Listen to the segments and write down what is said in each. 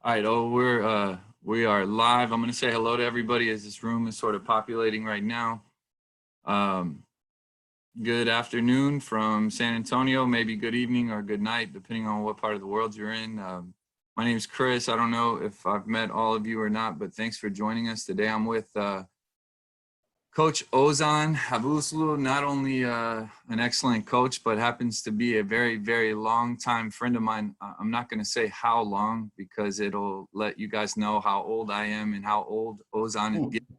All right. Oh, we are live. I'm going to say hello to everybody as this room is sort of populating right now. Um, Good afternoon from San Antonio, maybe good evening or good night, depending on what part of the world you're in. My name is Chris. I don't know if I've met all of you or not, but thanks for joining us today. I'm with Coach Ozan Habuslu, not only an excellent coach, but happens to be a very, very long time friend of mine. I'm not going to say how long because it'll let you guys know how old I am and how old Ozan is getting.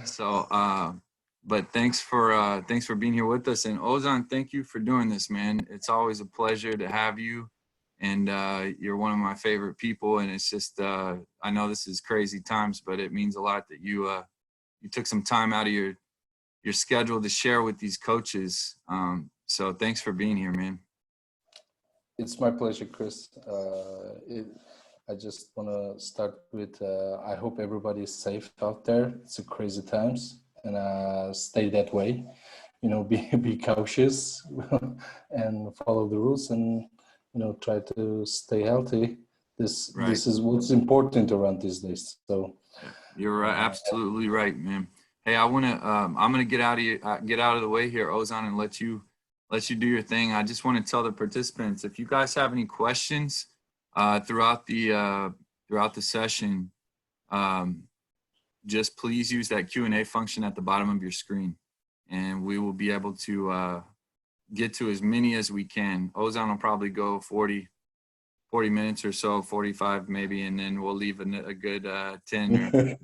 So, but thanks for being here with us. And Ozan, thank you for doing this, man. It's always a pleasure to have you. And you're one of my favorite people. And it's just, I know this is crazy times, but it means a lot that you took some time out of your schedule to share with these coaches. So thanks for being here, man. It's my pleasure, Chris. I just want to start with, I hope everybody is safe out there. It's a crazy times, and stay that way. You know, be cautious and follow the rules, and try to stay healthy. This is what's important around these days. So you're absolutely right, man. Hey, I'm gonna get out of the way here, Ozan, and let you do your thing. I just want to tell the participants, if you guys have any questions throughout the session, just please use that Q&A function at the bottom of your screen, and we will be able to get to as many as we can. Ozan will probably go 40 minutes or so, 45 maybe, and then we'll leave a good 10 or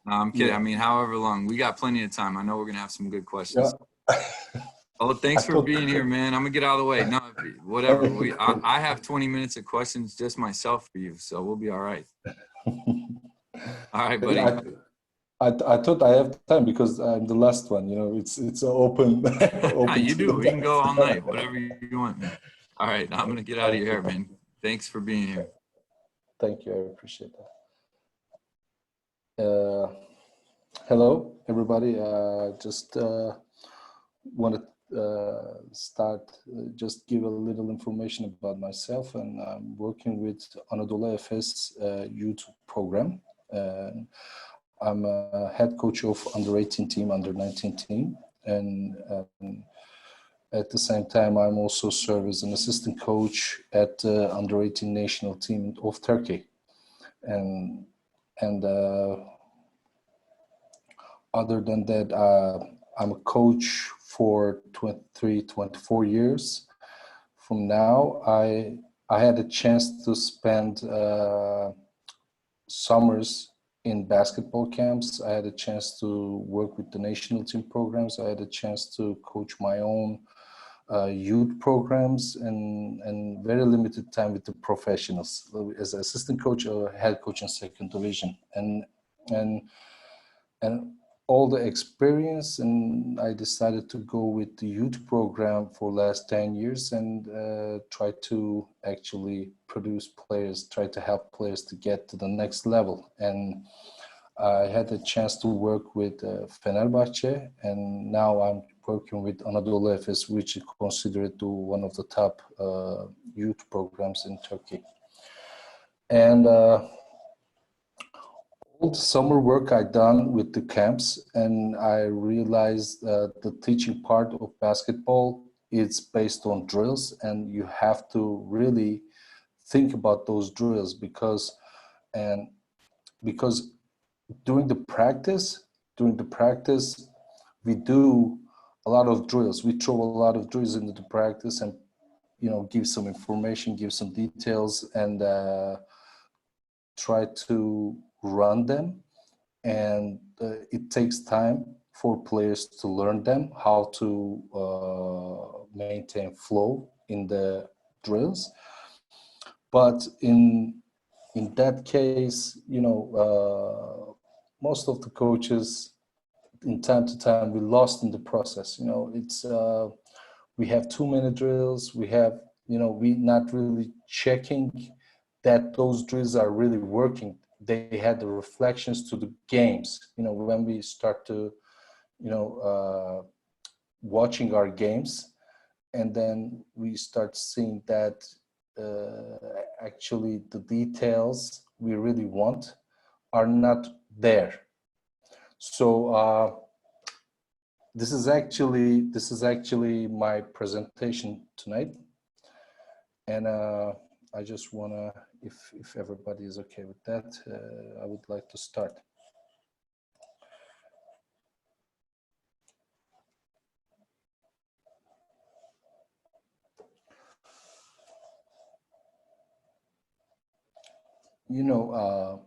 no, I'm kidding. Yeah. I mean, however long. We got plenty of time. I know we're going to have some good questions. Yeah. Oh, thanks for being here, man. I'm going to get out of the way. No, whatever. I have 20 minutes of questions just myself for you, so we'll be all right. All right, buddy. I thought I have time because I'm the last one. You know, it's open. open you do. We can go all night, whatever you want, man. All right, I'm going to get out of your hair, man. Thanks for being here. Thank you. I appreciate that. Hello, everybody. Just want to start, just give a little information about myself. And I'm working with Anadolu Efes youth program. I'm a head coach of under 18 team, under 19 team. And at the same time, I'm also serve as an assistant coach at the under 18 national team of Turkey. And other than that, I'm a coach for 23, 24 years. From now, I had a chance to spend summers in basketball camps. I had a chance to work with the national team programs. I had a chance to coach my own youth programs, and very limited time with the professionals as an assistant coach or head coach in second division. And all the experience, and I decided to go with the youth program for last 10 years and try to actually produce players, try to help players to get to the next level. And I had a chance to work with Fenerbahce, and now I'm working with Anadolu Efes, which is considered to one of the top youth programs in Turkey. And all the summer work I done with the camps, and I realized the teaching part of basketball is based on drills, and you have to really think about those drills because during the practice, we do a lot of drills. We throw a lot of drills into the practice and, give some information, give some details, and try to run them. And it takes time for players to learn them, how to maintain flow in the drills. But in that case, most of the coaches, in time to time, we lost in the process. It's we have too many drills. We have, we not really checking that those drills are really working. They had the reflections to the games. When we start to, watching our games, and then we start seeing that actually the details we really want are not there. So this is actually my presentation tonight, and I just wanna, if everybody is okay with that, I would like to start. You know,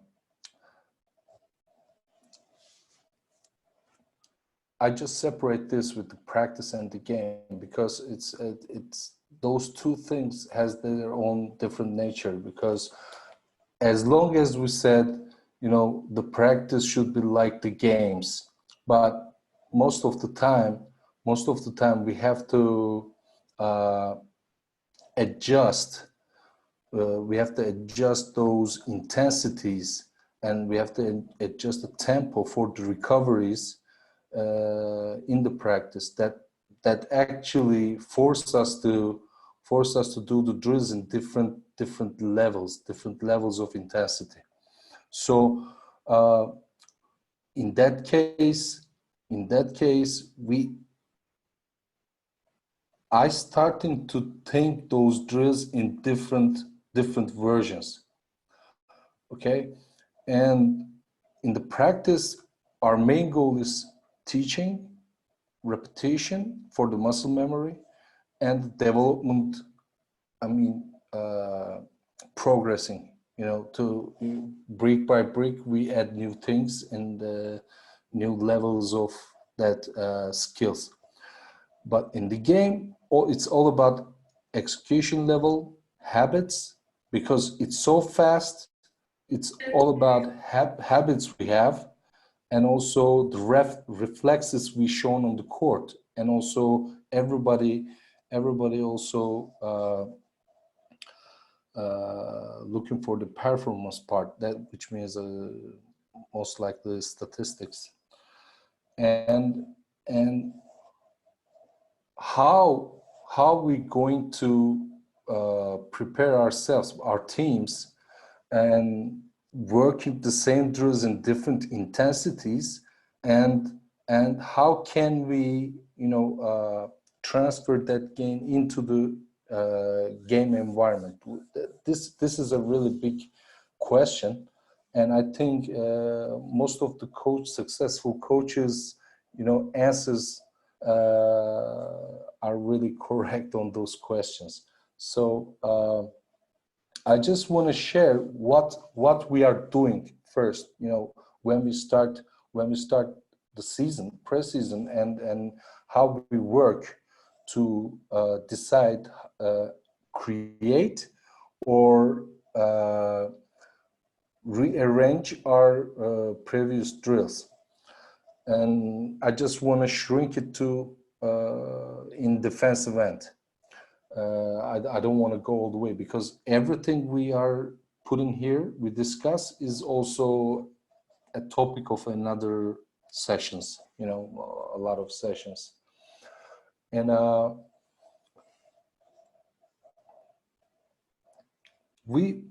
I just separate this with the practice and the game because it's those two things has their own different nature. Because as long as we said, you know, the practice should be like the games, but most of the time we have to adjust. We have to adjust those intensities, and we have to adjust the tempo for the recoveries in the practice that actually force us to do the drills in different levels of intensity. So in that case, I starting to think those drills in different versions. Okay, and in the practice, our main goal is teaching, repetition for the muscle memory, and development. I mean, progressing. You know, to brick by brick, we add new things and new levels of that skills. But in the game, it's all about execution level, habits, because it's so fast. It's all about habits we have, and also the reflexes we shown on the court, and also everybody also looking for the performance part, that which means most likely statistics, and how we going to prepare ourselves, our teams, and working the same drills in different intensities, and how can we, you know, transfer that gain into the game environment. This is a really big question, and I think most of the successful coaches, you know, answers are really correct on those questions. So I just want to share what we are doing first. You know, when we start the season, preseason, and how we work to decide, create, or rearrange our previous drills. And I just want to shrink it to in defensive end. I don't want to go all the way, because everything we are putting here, we discuss, is also a topic of another sessions, you know, a lot of sessions. And we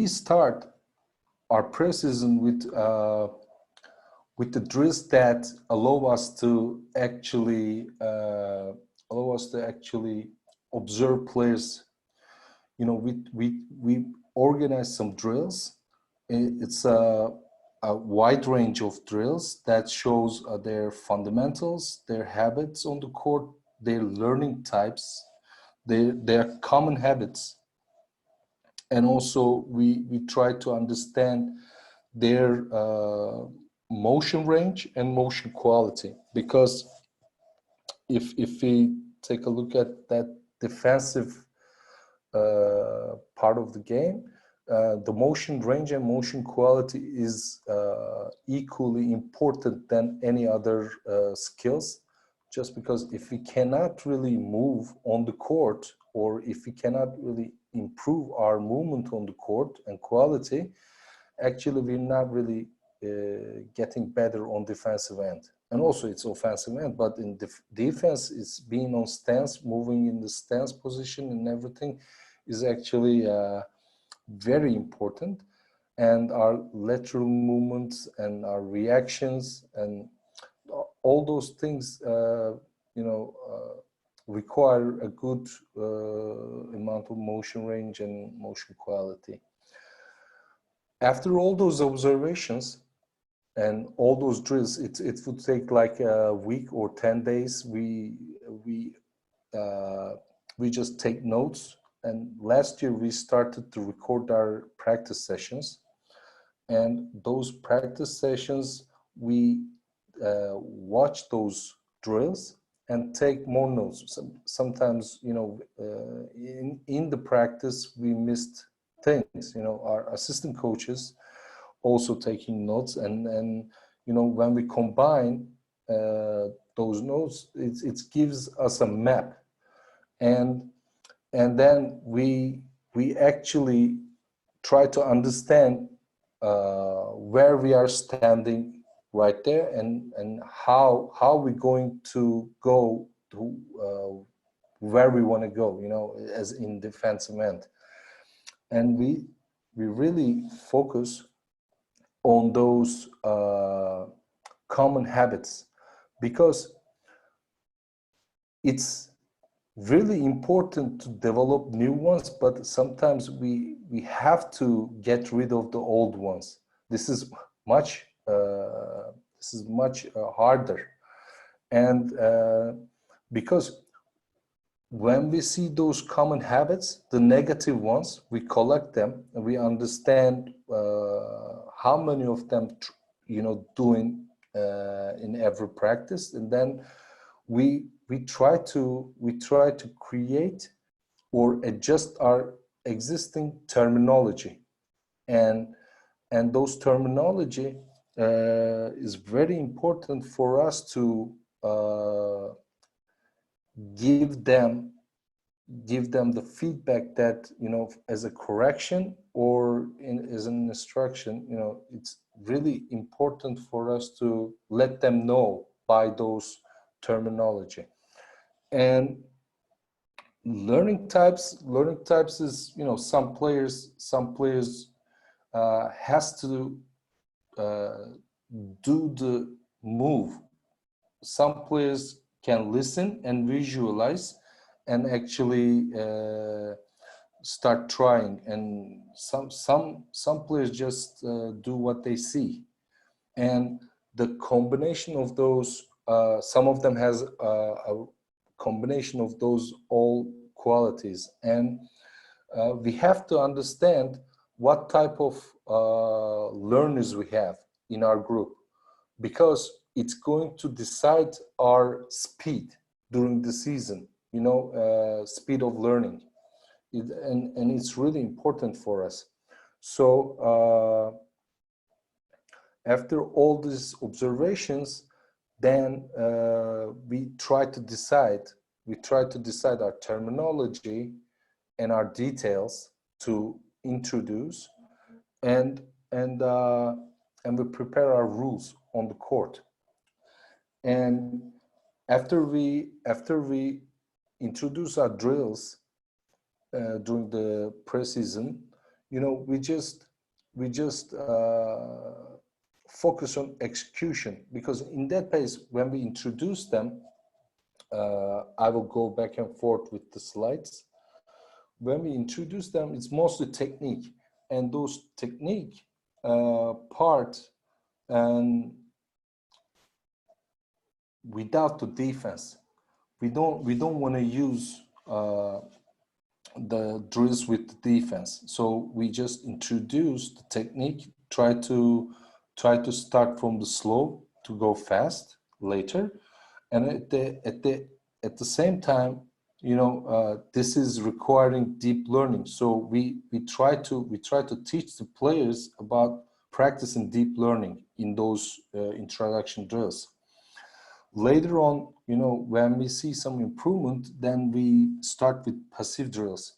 start our preseason with the drills that allow us to actually observe players. You know, we organize some drills. It's a wide range of drills that shows their fundamentals, their habits on the court, their learning types, their common habits, and also we try to understand their motion range and motion quality. Because if we take a look at that defensive part of the game, the motion range and motion quality is equally important than any other skills. Just because if we cannot really move on the court, or if we cannot really improve our movement on the court and quality, actually we're not really getting better on defensive end. And also it's offensive end, but in defense, it's being on stance, moving in the stance position and everything. is actually very important, and our lateral movements and our reactions and all those things, require a good amount of motion range and motion quality. After all those observations and all those drills, it would take like a week or 10 days. We just take notes. And last year we started to record our practice sessions. And those practice sessions, we watch those drills and take more notes. Sometimes, in the practice, we missed things. Our assistant coaches also taking notes, and when we combine those notes, it gives us a map, and then we actually try to understand where we are standing right there, and how we're going to go to where we want to go, as in defensive end. And we really focus on those common habits, because it's really important to develop new ones, but sometimes we have to get rid of the old ones. This is much harder, and because when we see those common habits, the negative ones, we collect them and we understand how many of them doing in every practice, and then we try to create or adjust our existing terminology, and those terminology is very important for us to give them the feedback that, as a correction or as an instruction. It's really important for us to let them know by those terminology. And learning types is, some players has to do the move. Some players can listen and visualize and actually start trying, and some players just do what they see. And the combination of those, some of them has a combination of those all qualities, and we have to understand what type of learners we have in our group, because it's going to decide our speed during the season, speed of learning. And it's really important for us. So after all these observations, then we try to decide our terminology and our details to introduce, and we prepare our rules on the court. And after we introduce our drills during the preseason, we just focus on execution, because in that pace, when we introduce them, I will go back and forth with the slides. When we introduce them, it's mostly technique, and those technique part, and without the defense, we don't want to use the drills with the defense. So we just introduce the technique, try to start from the slow to go fast later, and at the same time, this is requiring deep learning. So we try to teach the players about practicing deep learning in those introduction drills. Later on, when we see some improvement, then we start with passive drills.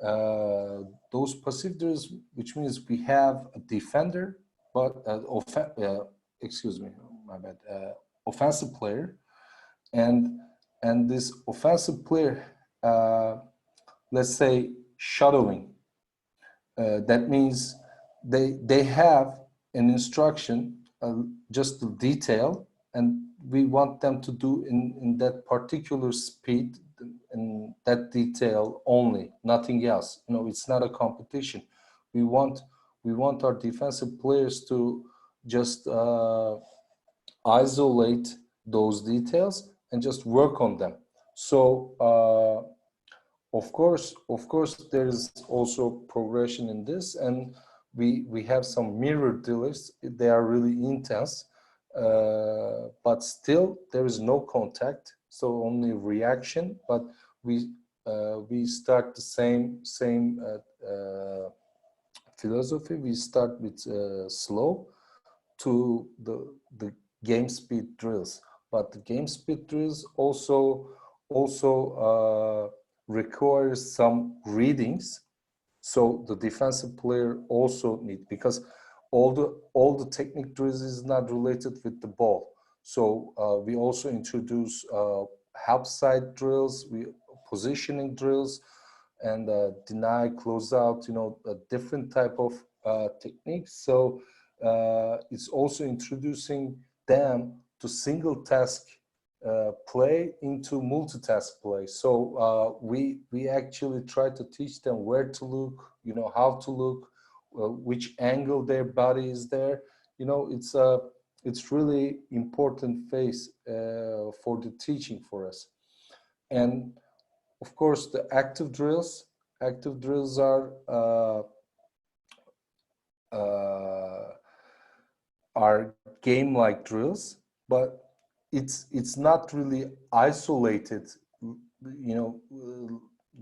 Those passive drills, which means we have a defender, but offensive player, and this offensive player, let's say, shadowing. That means they have an instruction, just a detail, and we want them to do in that particular speed and that detail only, nothing else. You know, it's not a competition. We want our defensive players to just isolate those details and just work on them. So of course, there is also progression in this, and we have some mirror dealers. They are really intense, but still there is no contact, so only reaction. But we start the same philosophy. We start with slow to the game speed drills, but the game speed drills also requires some readings. So the defensive player also need, because all the technique drills is not related with the ball. So we also introduce help side drills, positioning drills, and deny, close out, you know, a different type of techniques. So it's also introducing them to single task play into multitask play. So we actually try to teach them where to look, you know, how to look, which angle their body is there. You know, it's really important phase for the teaching for us. And of course, the active drills are game-like drills, but it's not really isolated, you know,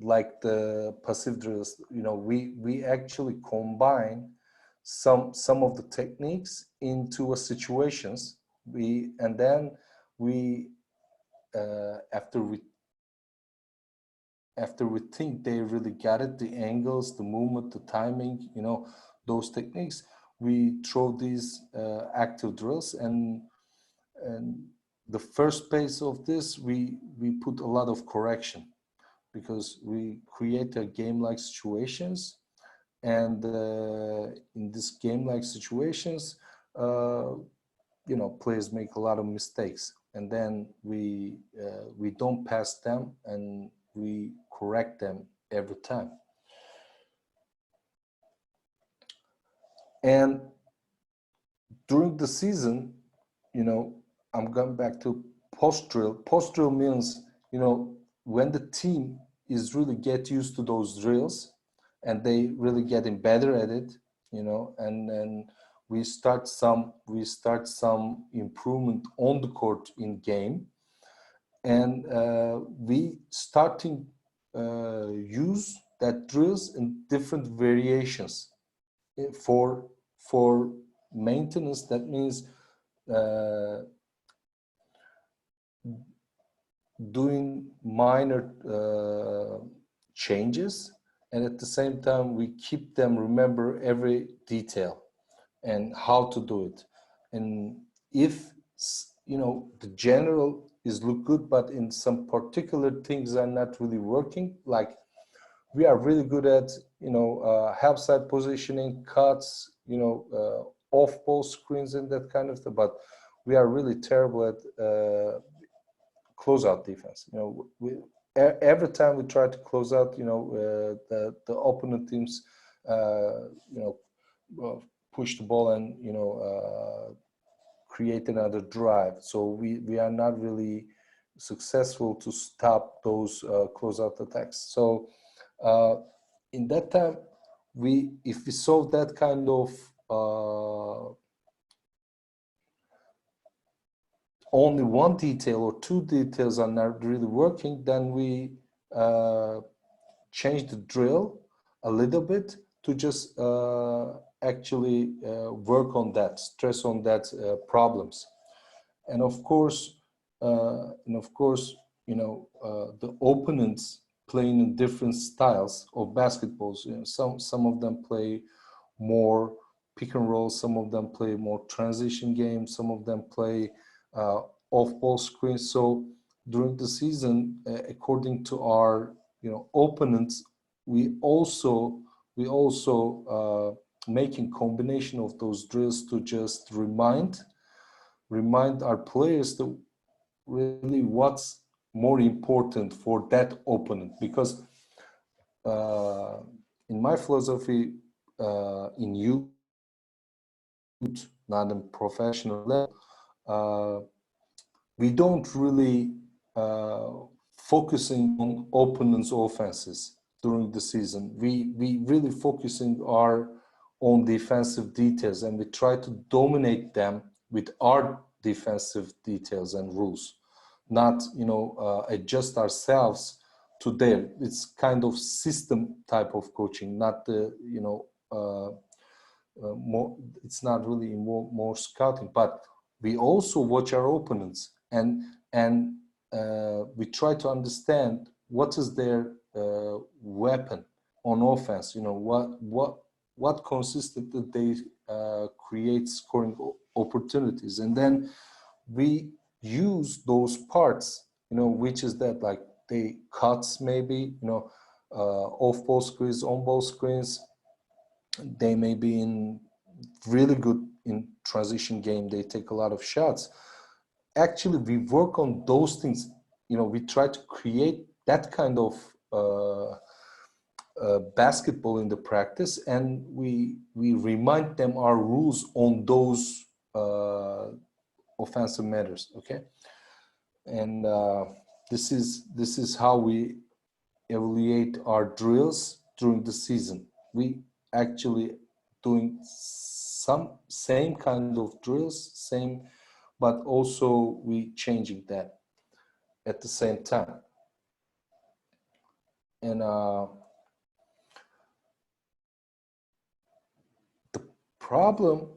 like the passive drills. You know, we actually combine some of the techniques into a situations. And then after we think they really got it, the angles, the movement, the timing, you know, those techniques, we throw these active drills. And the first phase of this, we put a lot of correction, because we create a game-like situations, and in this game-like situations, you know, players make a lot of mistakes, and then we don't pass them, and we correct them every time. And during the season, you know, I'm going back to post drill. Post drill means, you know, when the team is really get used to those drills and they really getting better at it, you know, and then we start some improvement on the court in game, and we starting use that drills in different variations for maintenance. That means doing minor changes, and at the same time we keep them remember every detail and how to do it. And if, you know, the general is look good, but in some particular things are not really working, like we are really good at, you know, help side positioning, cuts, you know, off ball screens and that kind of stuff, but we are really terrible at closeout defense. You know, every time we try to close out, you know, the opponent teams, you know, push the ball and, you know, create another drive. So we are not really successful to stop those closeout attacks. So in that time, if we solve that kind of only one detail or two details are not really working, then we change the drill a little bit to just actually work on that, stress on that problems. And of course, you know, the opponents playing in different styles of basketballs. You know, some of them play more pick and roll, some of them play more transition games, some of them play off-ball screens. So during the season, according to our, you know, opponents' we also making combination of those drills to just remind our players that really what's more important for that opponent, because in my philosophy, in youth, not in professional level, we don't really focusing on opponents' offenses during the season. We really focusing our own defensive details, and we try to dominate them with our defensive details and rules, not adjust ourselves to them. It's kind of system type of coaching, not the more. It's not really more scouting, but we also watch our opponents and we try to understand what is their weapon on offense. What consistent that they create scoring opportunities, and then we use those parts, which is that, like, they cuts, maybe, off ball screens, on ball screens. They may be in really good in transition game. They take a lot of shots. Actually, we work on those things. We try to create that kind of basketball in the practice, and we remind them our rules on those offensive matters. Okay, and this is how we evaluate our drills during the season. We actually doing some same kind of drills, but also we changing that at the same time. And the problem,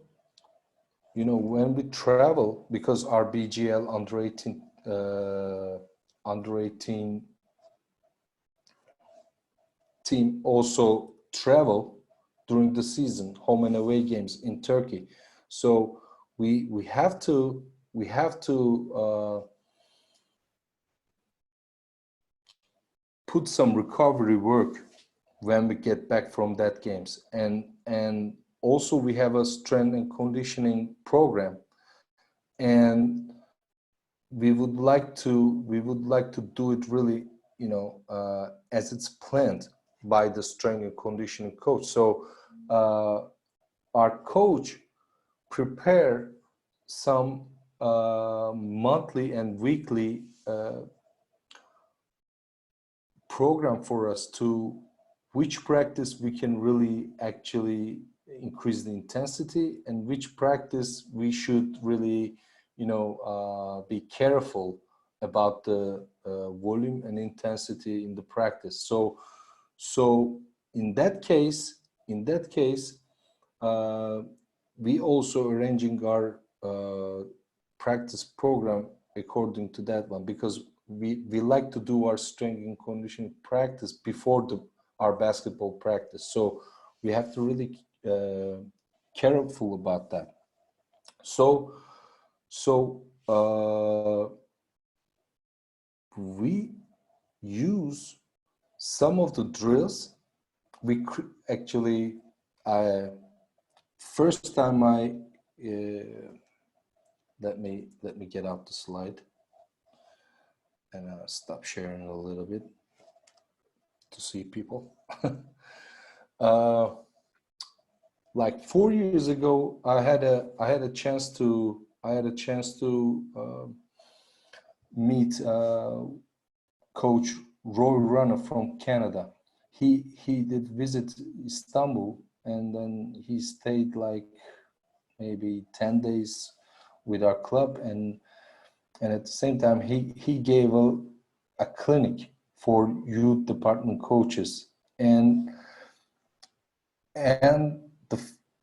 when we travel, because our BGL under 18 team also travel during the season, home and away games in Turkey. So we have to put some recovery work when we get back from that games, and also we have a strength and conditioning program, and we would like to do it really, as it's planned by the strength and conditioning coach. So our coach prepare some monthly and weekly program for us, to which practice we can really actually increase the intensity, and which practice we should really be careful about the volume and intensity in the practice. So in that case, we also arranging our practice program according to that one, because we like to do our strength and conditioning practice before our basketball practice. So we have to really careful about that. So we use some of the drills. We actually, first time I let me get out the slide and stop sharing a little bit to see people. Like 4 years ago, I had a chance to meet Coach Roy Runner from Canada. He did visit Istanbul, and then he stayed like maybe 10 days with our club, and at the same time he gave a clinic for youth department coaches, and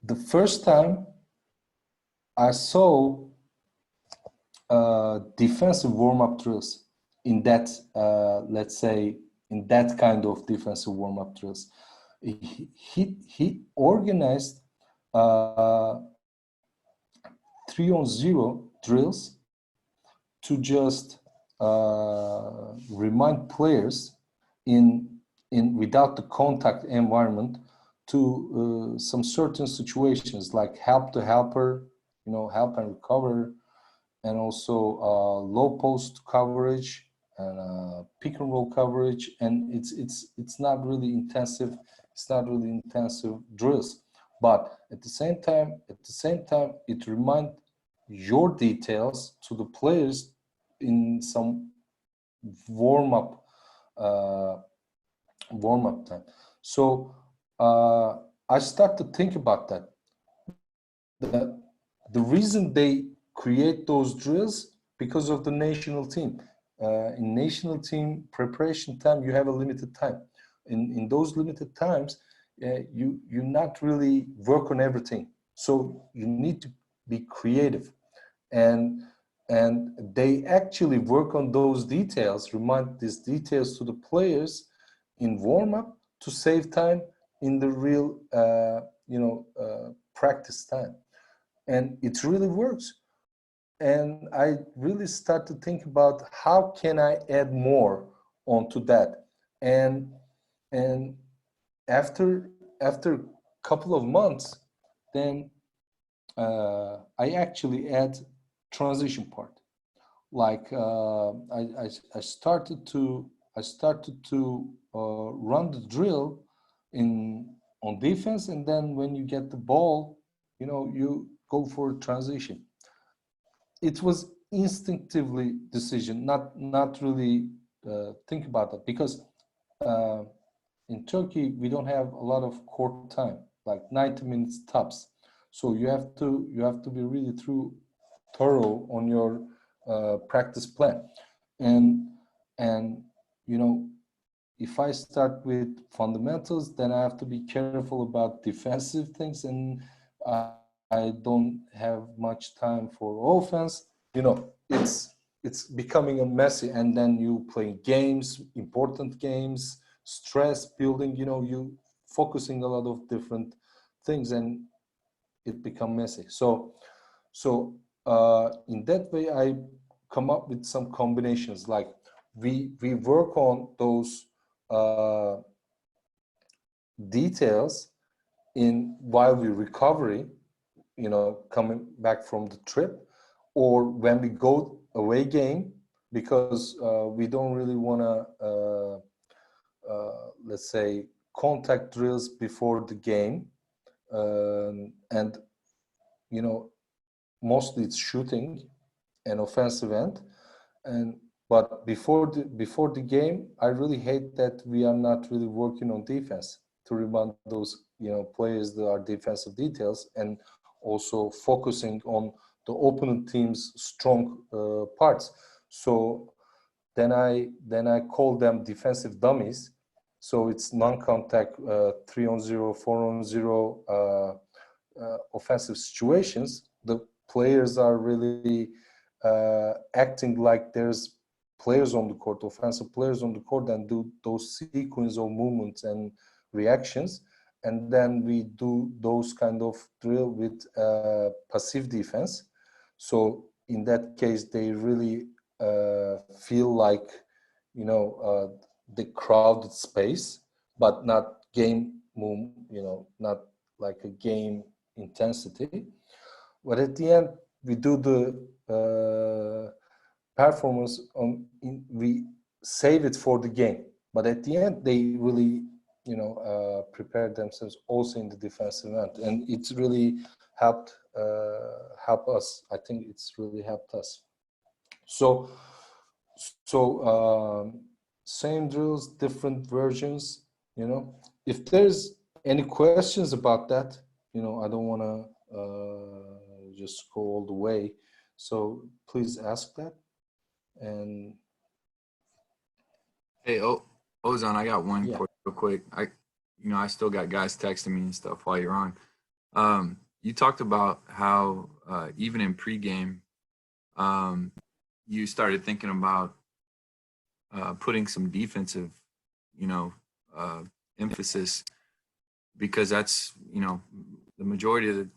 the first time I saw defensive warm-up drills in that, let's say, in that kind of defensive warm-up drills. He organized 3-on-0 drills to just remind players in without the contact environment to some certain situations like help the helper, help and recover, and also low post coverage and pick and roll coverage. And it's not really intensive. It's not really intensive drills, but at the same time, it reminds your details to the players in some warm up time. So I start to think about that. The reason they create those drills because of the national team. In national team preparation time, you have a limited time. In those limited times, you not really work on everything. So you need to be creative, and they actually work on those details, remind these details to the players in warm up to save time in the real practice time, and it really works. And I really start to think about how can I add more onto that. And after a couple of months, then I actually add transition part. Like I started to run the drill on defense, and then when you get the ball, you go for a transition. It was instinctively decision, not really think about that, because in Turkey we don't have a lot of court time, like 90 minutes tops. So you have to be really thorough on your practice plan, and if I start with fundamentals, then I have to be careful about defensive things, and I don't have much time for offense. It's becoming a messy, and then you play games, important games, stress building. You focusing a lot of different things, and it become messy. So in that way, I come up with some combinations. Like we work on those details while we recovery, coming back from the trip, or when we go away game, because we don't really want to let's say contact drills before the game, and mostly it's shooting and offensive end. But before the game, I really hate that we are not really working on defense to remind those players that are defensive details, and also focusing on the opponent team's strong parts. So then I call them defensive dummies. So it's non-contact 3-on-0, 4-on-0 offensive situations. The players are really acting like there's players on the court, offensive players on the court, and do those sequence of movements and reactions. And then we do those kind of drill with passive defense. So in that case, they really feel like, the crowded space, but not game move, not like a game intensity. But at the end, we do the performance we save it for the game. But at the end, they really, prepare themselves also in the defensive end, and it's really help us. I think it's really helped us. So same drills, different versions. If there's any questions about that, I don't want to just go all the way. So please ask that. And hey, Ozan, I got one real quick. I still got guys texting me and stuff while you're on. You talked about how even in pregame, you started thinking about putting some defensive, emphasis, because that's the majority of the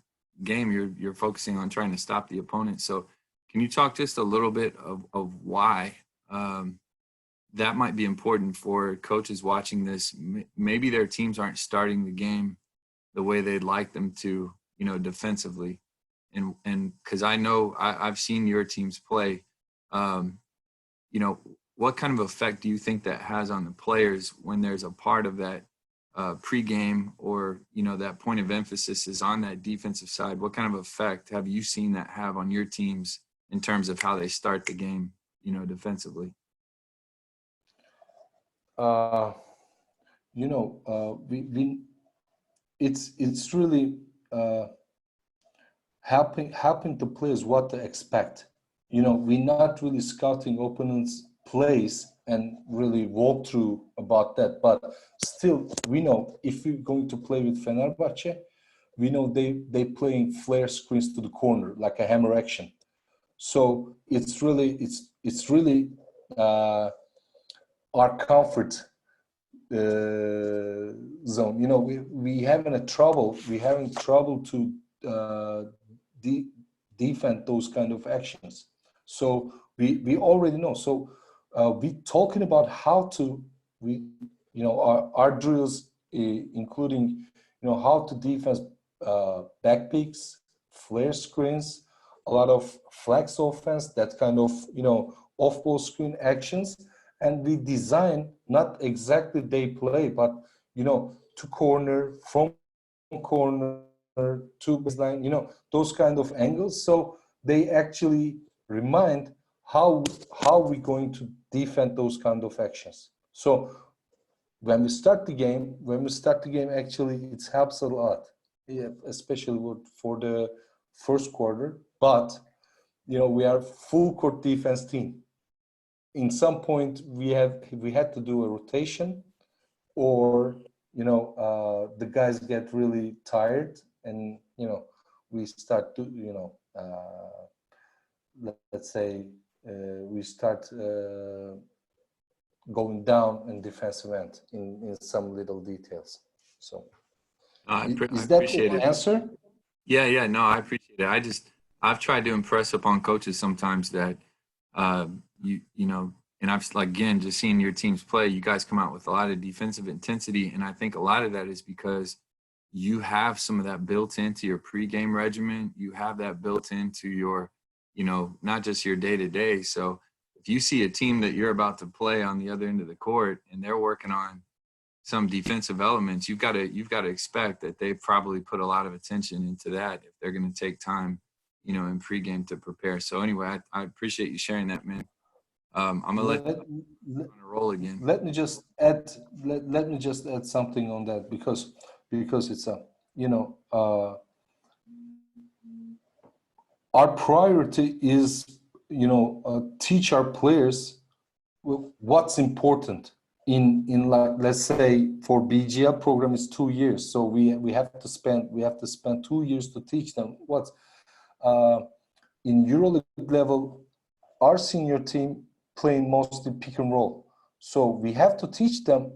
game you're focusing on trying to stop the opponent. So can you talk just a little bit of why that might be important for coaches watching this. Maybe their teams aren't starting the game the way they'd like them to, you know, defensively. And because I know I've seen your teams play, you know, what kind of effect do you think that has on the players when there's a part of that pregame, or, you know, that point of emphasis is on that defensive side? What kind of effect have you seen that have on your teams in terms of how they start the game, you know, defensively? You know, it's really helping the players what to expect. You know, we're not really scouting opponents' plays and really walk through about that, but still, we know if we're going to play with Fenerbahce, we know they playing flare screens to the corner like a hammer action. So it's really our comfort zone. You know, we having trouble to defend those kind of actions. So we already know. So we talking about how to our drills, including how to defend back peaks, flare screens, a lot of flex offense, that kind of off ball screen actions, and we design not exactly they play, but to corner, from corner to baseline, those kind of angles. So they actually remind how we going to defend those kind of actions. So when we start the game, actually it helps a lot, yeah, especially for the first quarter. But we are full court defense team. In some point, we had to do a rotation, or the guys get really tired, and we start to let's say we start going down in defensive end in some little details. So I is that appreciate the it. answer? Yeah, no, I appreciate it. I've tried to impress upon coaches sometimes that, you know, and I've, like, again, just seeing your teams play, you guys come out with a lot of defensive intensity. And I think a lot of that is because you have some of that built into your pregame regimen. You have that built into your, not just your day to day. So if you see a team that you're about to play on the other end of the court and they're working on some defensive elements, you've got to expect that they've probably put a lot of attention into that if they're going to take time, in pregame to prepare. So anyway, I appreciate you sharing that, man. I'm gonna let you on a roll again. Let me just add. Let me just add something on that, because it's our priority is teach our players what's important in like, let's say for BGL program is 2 years, so we have to spend 2 years to teach them what's in EuroLeague level. Our senior team playing mostly pick and roll, so we have to teach them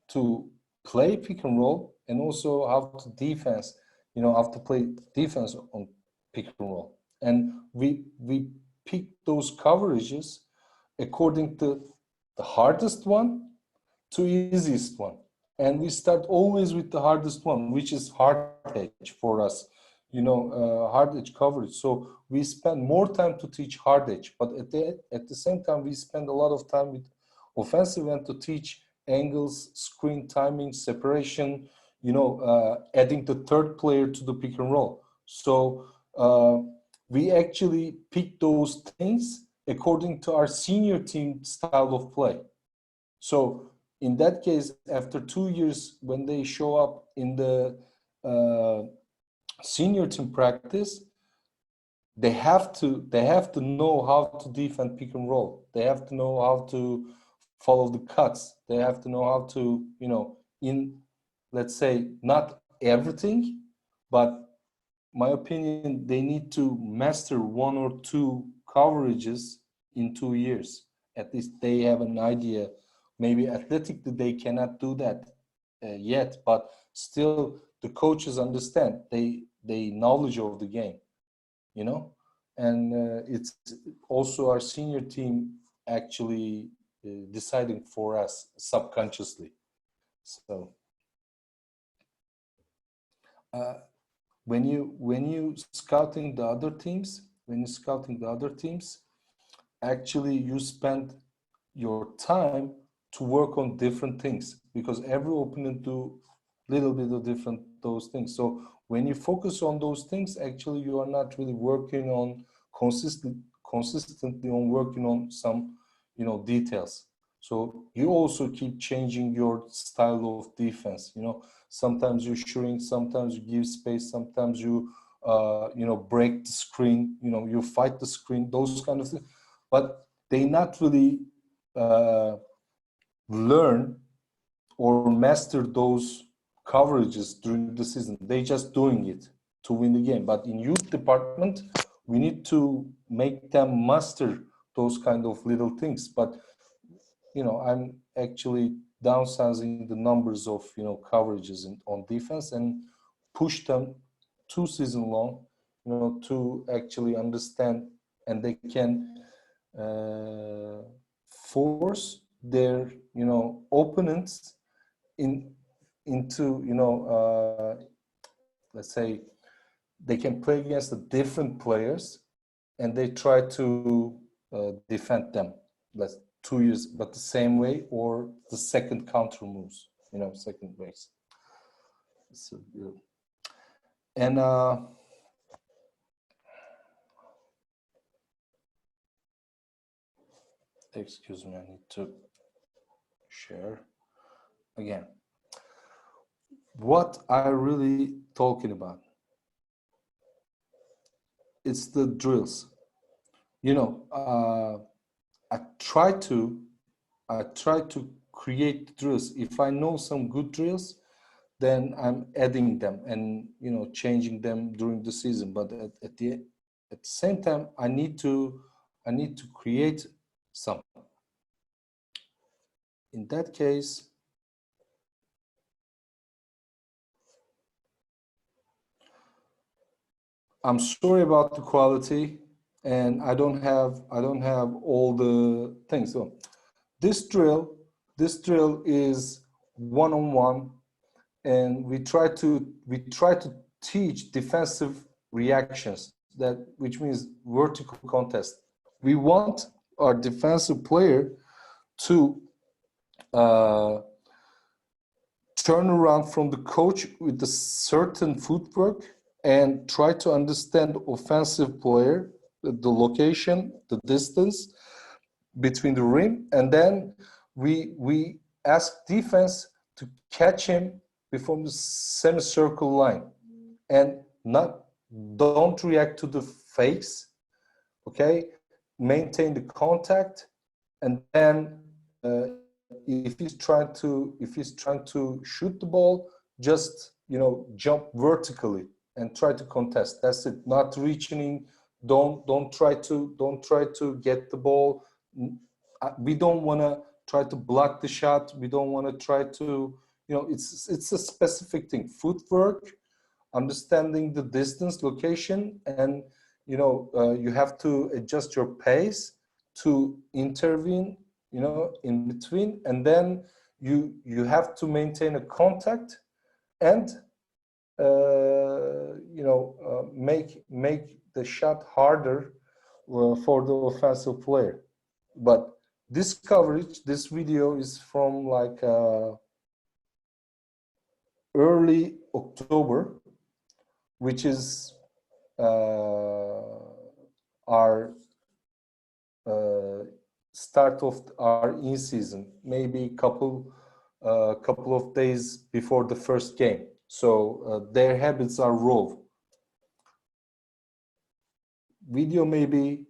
to play pick and roll, and also how to defense, how to play defense on pick and roll. And we pick those coverages according to the hardest one to easiest one, and we start always with the hardest one, which is hard edge for us, hard edge coverage. So we spend more time to teach hard edge, but at the same time we spend a lot of time with offensive end to teach angles, screen timing, separation, adding the third player to the pick and roll. So we actually pick those things according to our senior team style of play. So in that case, after 2 years, when they show up in the senior team practice, they have to know how to defend pick and roll. They have to know how to follow the cuts. They have to know how to, in, let's say, not everything, but my opinion, they need to master 1 or 2 coverages in 2 years. At least they have an idea. Maybe athletically they cannot do that yet, but still the coaches understand. They knowledge of the game, and it's also our senior team actually deciding for us subconsciously. So when you scouting the other teams, actually you spend your time to work on different things, because every opponent do little bit of different those things. So when you focus on those things, actually you are not really working on consistently on working on some, you know, details. So you also keep changing your style of defense. You know, sometimes you shrink, sometimes you give space, sometimes you you know, break the screen, you know, you fight the screen, those kind of things. But they not really learn or master those coverages during the season. They just doing it to win the game. But in youth department, we need to make them master those kind of little things. But you know, I'm actually downsizing the numbers of, you know, coverages on defense and push them 2 season long, you know, to actually understand, and they can force their, you know, opponents into, you know, let's say they can play against the different players and they try to defend them. That's 2 years, but the same way, or the second counter moves, you know, second ways. So, yeah. And excuse me, I need to share again. What I really talking about? It's the drills. You know, I try to create drills. If I know some good drills, then I'm adding them and, you know, changing them during the season. But at the same time, I need to create some. In that case, I'm sorry about the quality, and I don't have all the things. So this drill is one-on-one, and we try to teach defensive reactions, that which means vertical contest. We want our defensive player to turn around from the coach with a certain footwork and try to understand offensive player, the location, the distance between the rim, and then we ask defense to catch him before the semicircle line, and don't react to the fakes, okay? Maintain the contact, and then if he's trying to shoot the ball, just, you know, jump vertically and try to contest. That's it. Not reaching. Don't try to get the ball. We don't want to try to block the shot. We don't want to try to, you know, it's a specific thing. Footwork, understanding the distance, location, and, you know, you have to adjust your pace to intervene, you know, in between, and then you have to maintain a contact and you know, make the shot harder for the offensive player. But this coverage, this video is from like early October, which is our start of our in-season, maybe couple of days before the first game. So their habits are raw. Video maybe,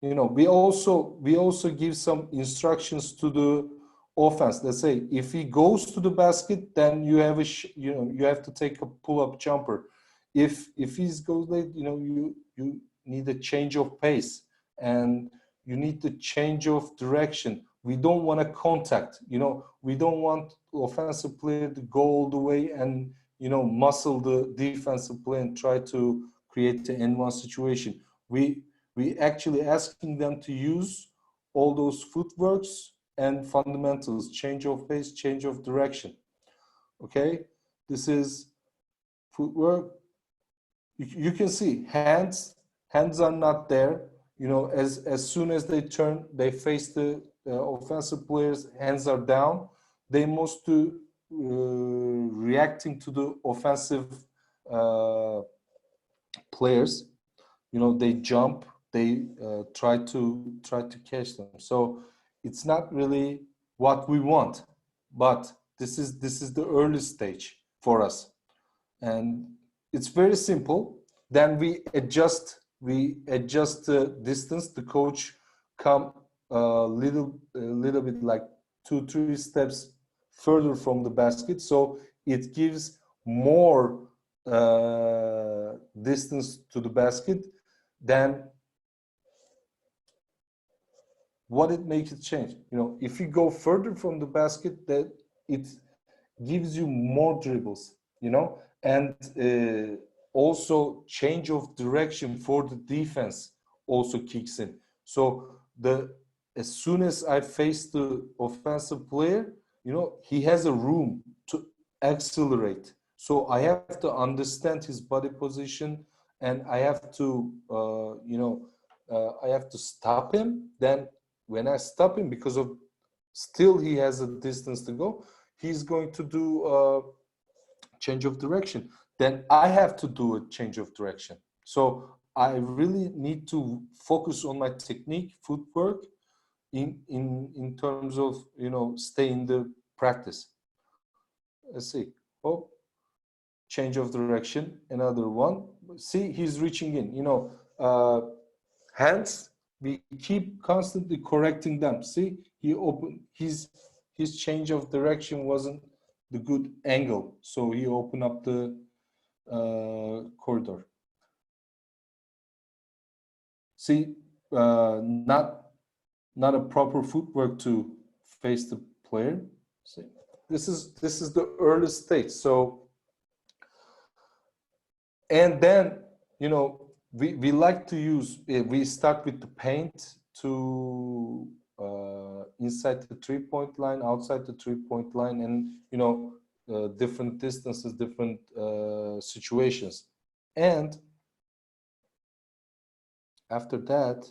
you know, we also give some instructions to the offense. Let's say if he goes to the basket, then you have you have to take a pull-up jumper. If he goes late, you know, you need a change of pace, and you need the change of direction. We don't want to contact, you know, we don't want offensive player to go all the way and, you know, muscle the defensive player and try to create an N1 situation. We actually asking them to use all those footworks and fundamentals, change of pace, change of direction. Okay, this is footwork. You can see hands are not there. You know, as soon as they turn, they face the offensive players, hands are down. They must to reacting to the offensive players. You know, they jump, they try to catch them. So it's not really what we want, but this is the early stage for us, and it's very simple. Then we adjust the distance. The coach come a little bit like 2-3 steps further from the basket, so it gives more distance to the basket. Then what it makes it change? You know, if you go further from the basket, that it gives you more dribbles, you know, and also change of direction for the defense also kicks in. So as soon as I face the offensive player, you know, he has a room to accelerate. So I have to understand his body position, and I have to, I have to stop him. Then when I stop him, because of still he has a distance to go, he's going to do a change of direction. Then I have to do a change of direction. So I really need to focus on my technique, footwork, in terms of, you know, stay in the practice. Let's see. Oh, change of direction. Another one. See, he's reaching in. You know, hands. We keep constantly correcting them. See, he opened his change of direction wasn't the good angle, so he opened up the corridor. See, not a proper footwork to face the player. See, this is the early stage. So, and then, you know, we like to use, we start with the paint to inside the 3-point line, outside the 3-point line, and, you know, different distances, different situations. And after that,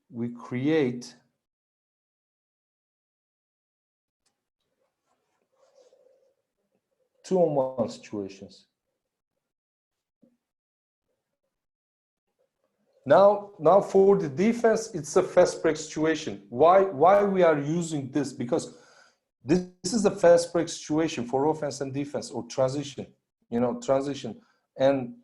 we create two-on-one situations. Now for the defense, it's a fast break situation. Why we are using this? Because this is a fast break situation for offense and defense, or transition, you know, transition. And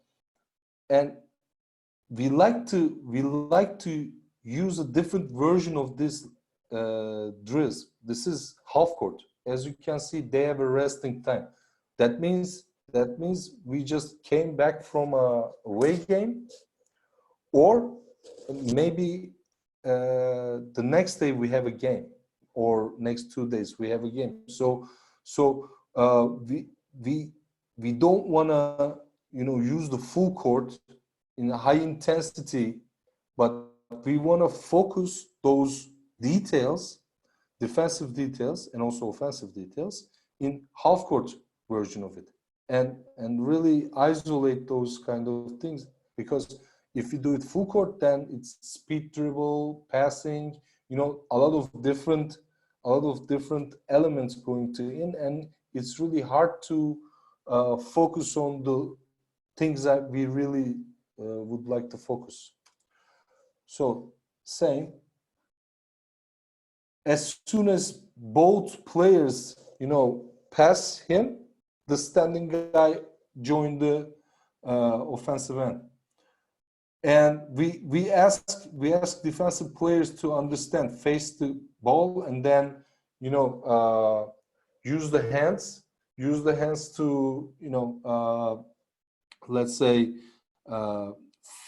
we like to use a different version of this drills. This is half court. As you can see, they have a resting time. That means we just came back from a away game, or maybe the next day we have a game, or next 2 days we have a game. So we don't want to, you know, use the full court in a high intensity, but we want to focus those details, defensive details and also offensive details, in half court version of it, and really isolate those kind of things. Because if you do it full court, then it's speed dribble, passing, you know, a lot of different elements going to in, and it's really hard to focus on the things that we really would like to focus. So same, as soon as both players, you know, pass him, the standing guy joined the offensive end. And we ask defensive players to understand, face the ball, and then, you know, use the hands to, you know, let's say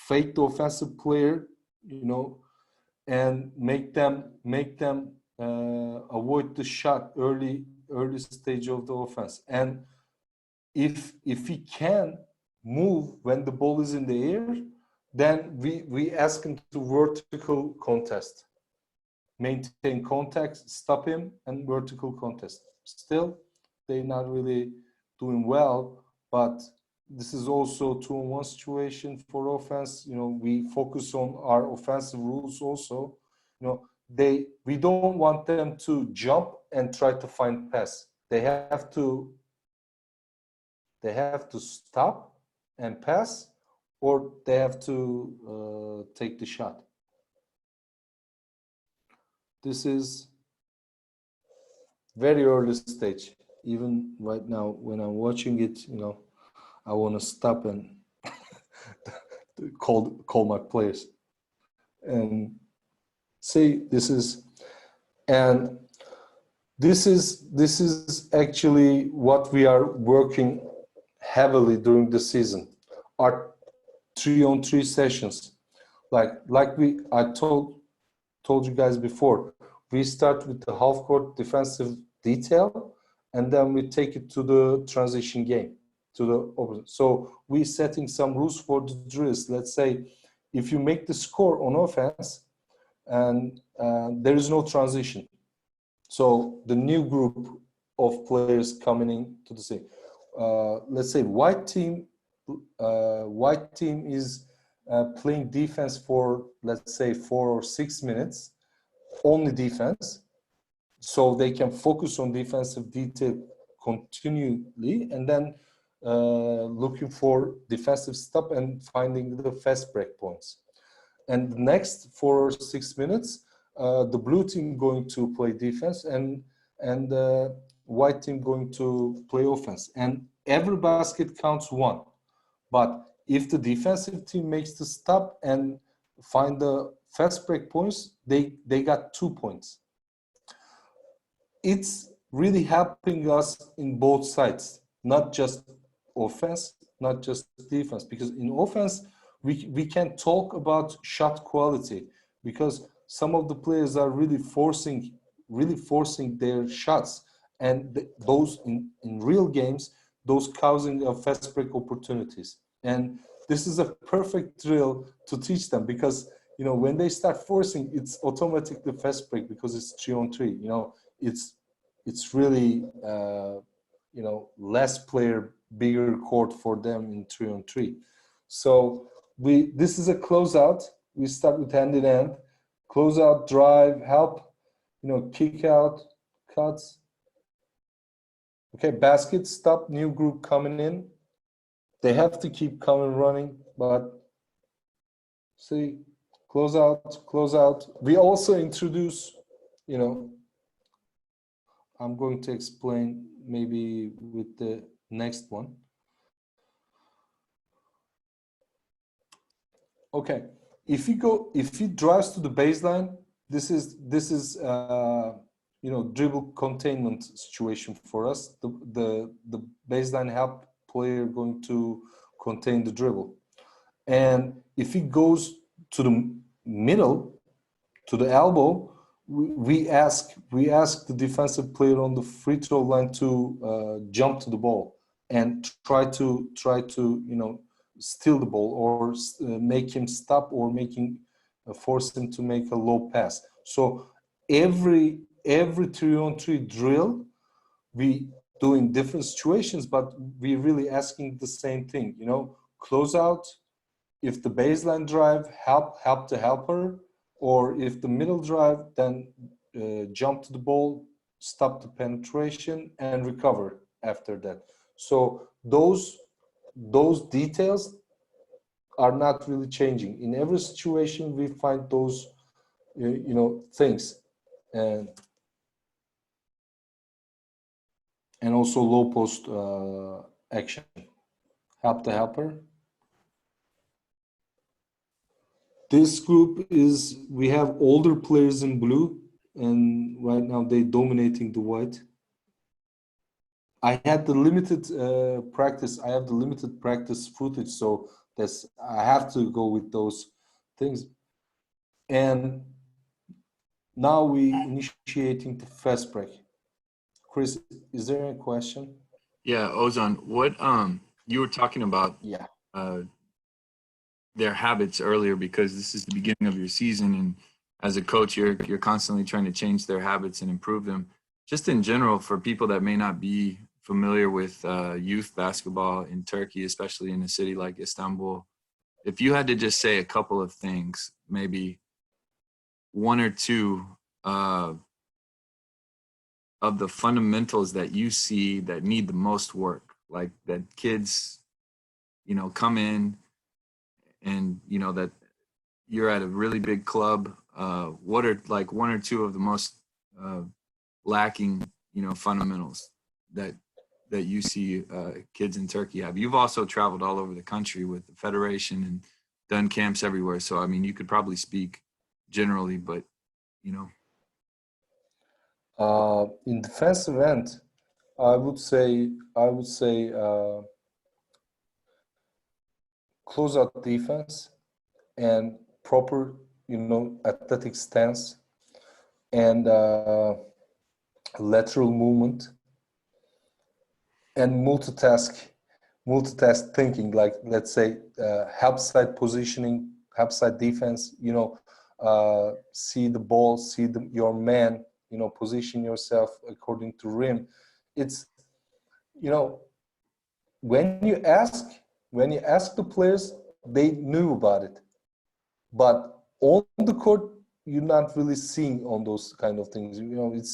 fake the offensive player, you know, and make them avoid the shot early stage of the offense. And if he can move when the ball is in the air, then we ask him to vertical contest, maintain contact, stop him, and vertical contest. Still, they're not really doing well, but this is also 2-on-1 situation for offense. You know, we focus on our offensive rules also. You know, we don't want them to jump and try to find pass. They have to stop and pass, or they have to take the shot. This is very early stage. Even right now, when I'm watching it, you know, I want to stop and call my players and say this is actually what we are working heavily during the season. Our 3-on-3 sessions, like I told you guys before, we start with the half court defensive detail, and then we take it to the transition game, to the opposite. So we setting some rules for the drills. Let's say if you make the score on offense and there is no transition, so the new group of players coming in to the scene, let's say white team is playing defense for, let's say, 4 or 6 minutes, only defense, so they can focus on defensive detail continually, and then looking for defensive stop and finding the fast break points. And the next 4 or 6 minutes, the blue team going to play defense, and white team going to play offense. And every basket counts 1. But if the defensive team makes the stop and find the fast break points, they got 2 points. It's really helping us in both sides, not just offense, not just defense, because in offense, we can talk about shot quality, because some of the players are really forcing their shots, and those in real games, those causing fast break opportunities. And this is a perfect drill to teach them, because, you know, when they start forcing, it's automatically fast break, because it's 3-on-3. You know, it's really you know, less player, bigger court for them in 3-on-3. So this is a closeout. We start with hand in hand, closeout, drive, help, you know, kick out, cuts. Okay, basket, stop, new group coming in. They have to keep coming running, but see, close out. We also introduce, you know, I'm going to explain maybe with the next one. Okay, if he drives to the baseline, this is you know, dribble containment situation for us. The baseline help player going to contain the dribble. And if he goes to the middle, to the elbow, we ask the defensive player on the free throw line to jump to the ball and try to you know, steal the ball, or make him stop, or force him to make a low pass. So every 3-on-3 drill we do in different situations, but we really asking the same thing, you know, close out. If the baseline drive, help the helper, or if the middle drive, then jump to the ball, stop the penetration, and recover after that. So those details are not really changing. In every situation, we find those you know, things, and also low post action, help the helper. This group is, we have older players in blue, and right now they're dominating the white. I had the limited practice. I have the limited practice footage, so I have to go with those things. And now we initiating the fast break. Chris, is there any question? Yeah, Ozan, what you were talking about their habits earlier, because this is the beginning of your season, and as a coach, you're constantly trying to change their habits and improve them. Just in general, for people that may not be familiar with youth basketball in Turkey, especially in a city like Istanbul, if you had to just say a couple of things, maybe one or two of the fundamentals that you see that need the most work, like that kids, come in and, that you're at a really big club, what are like one or two of the most lacking, fundamentals that you see kids in Turkey have? You've also traveled all over the country with the federation and done camps everywhere. So, I mean, you could probably speak generally, but, In defensive end, I would say close-out defense and proper, athletic stance and lateral movement and multitask thinking, like let's say help side positioning, help side defense, see the ball, see your man, position yourself according to rim. It's, when you ask the players, they knew about it, but on the court you're not really seeing on those kind of things.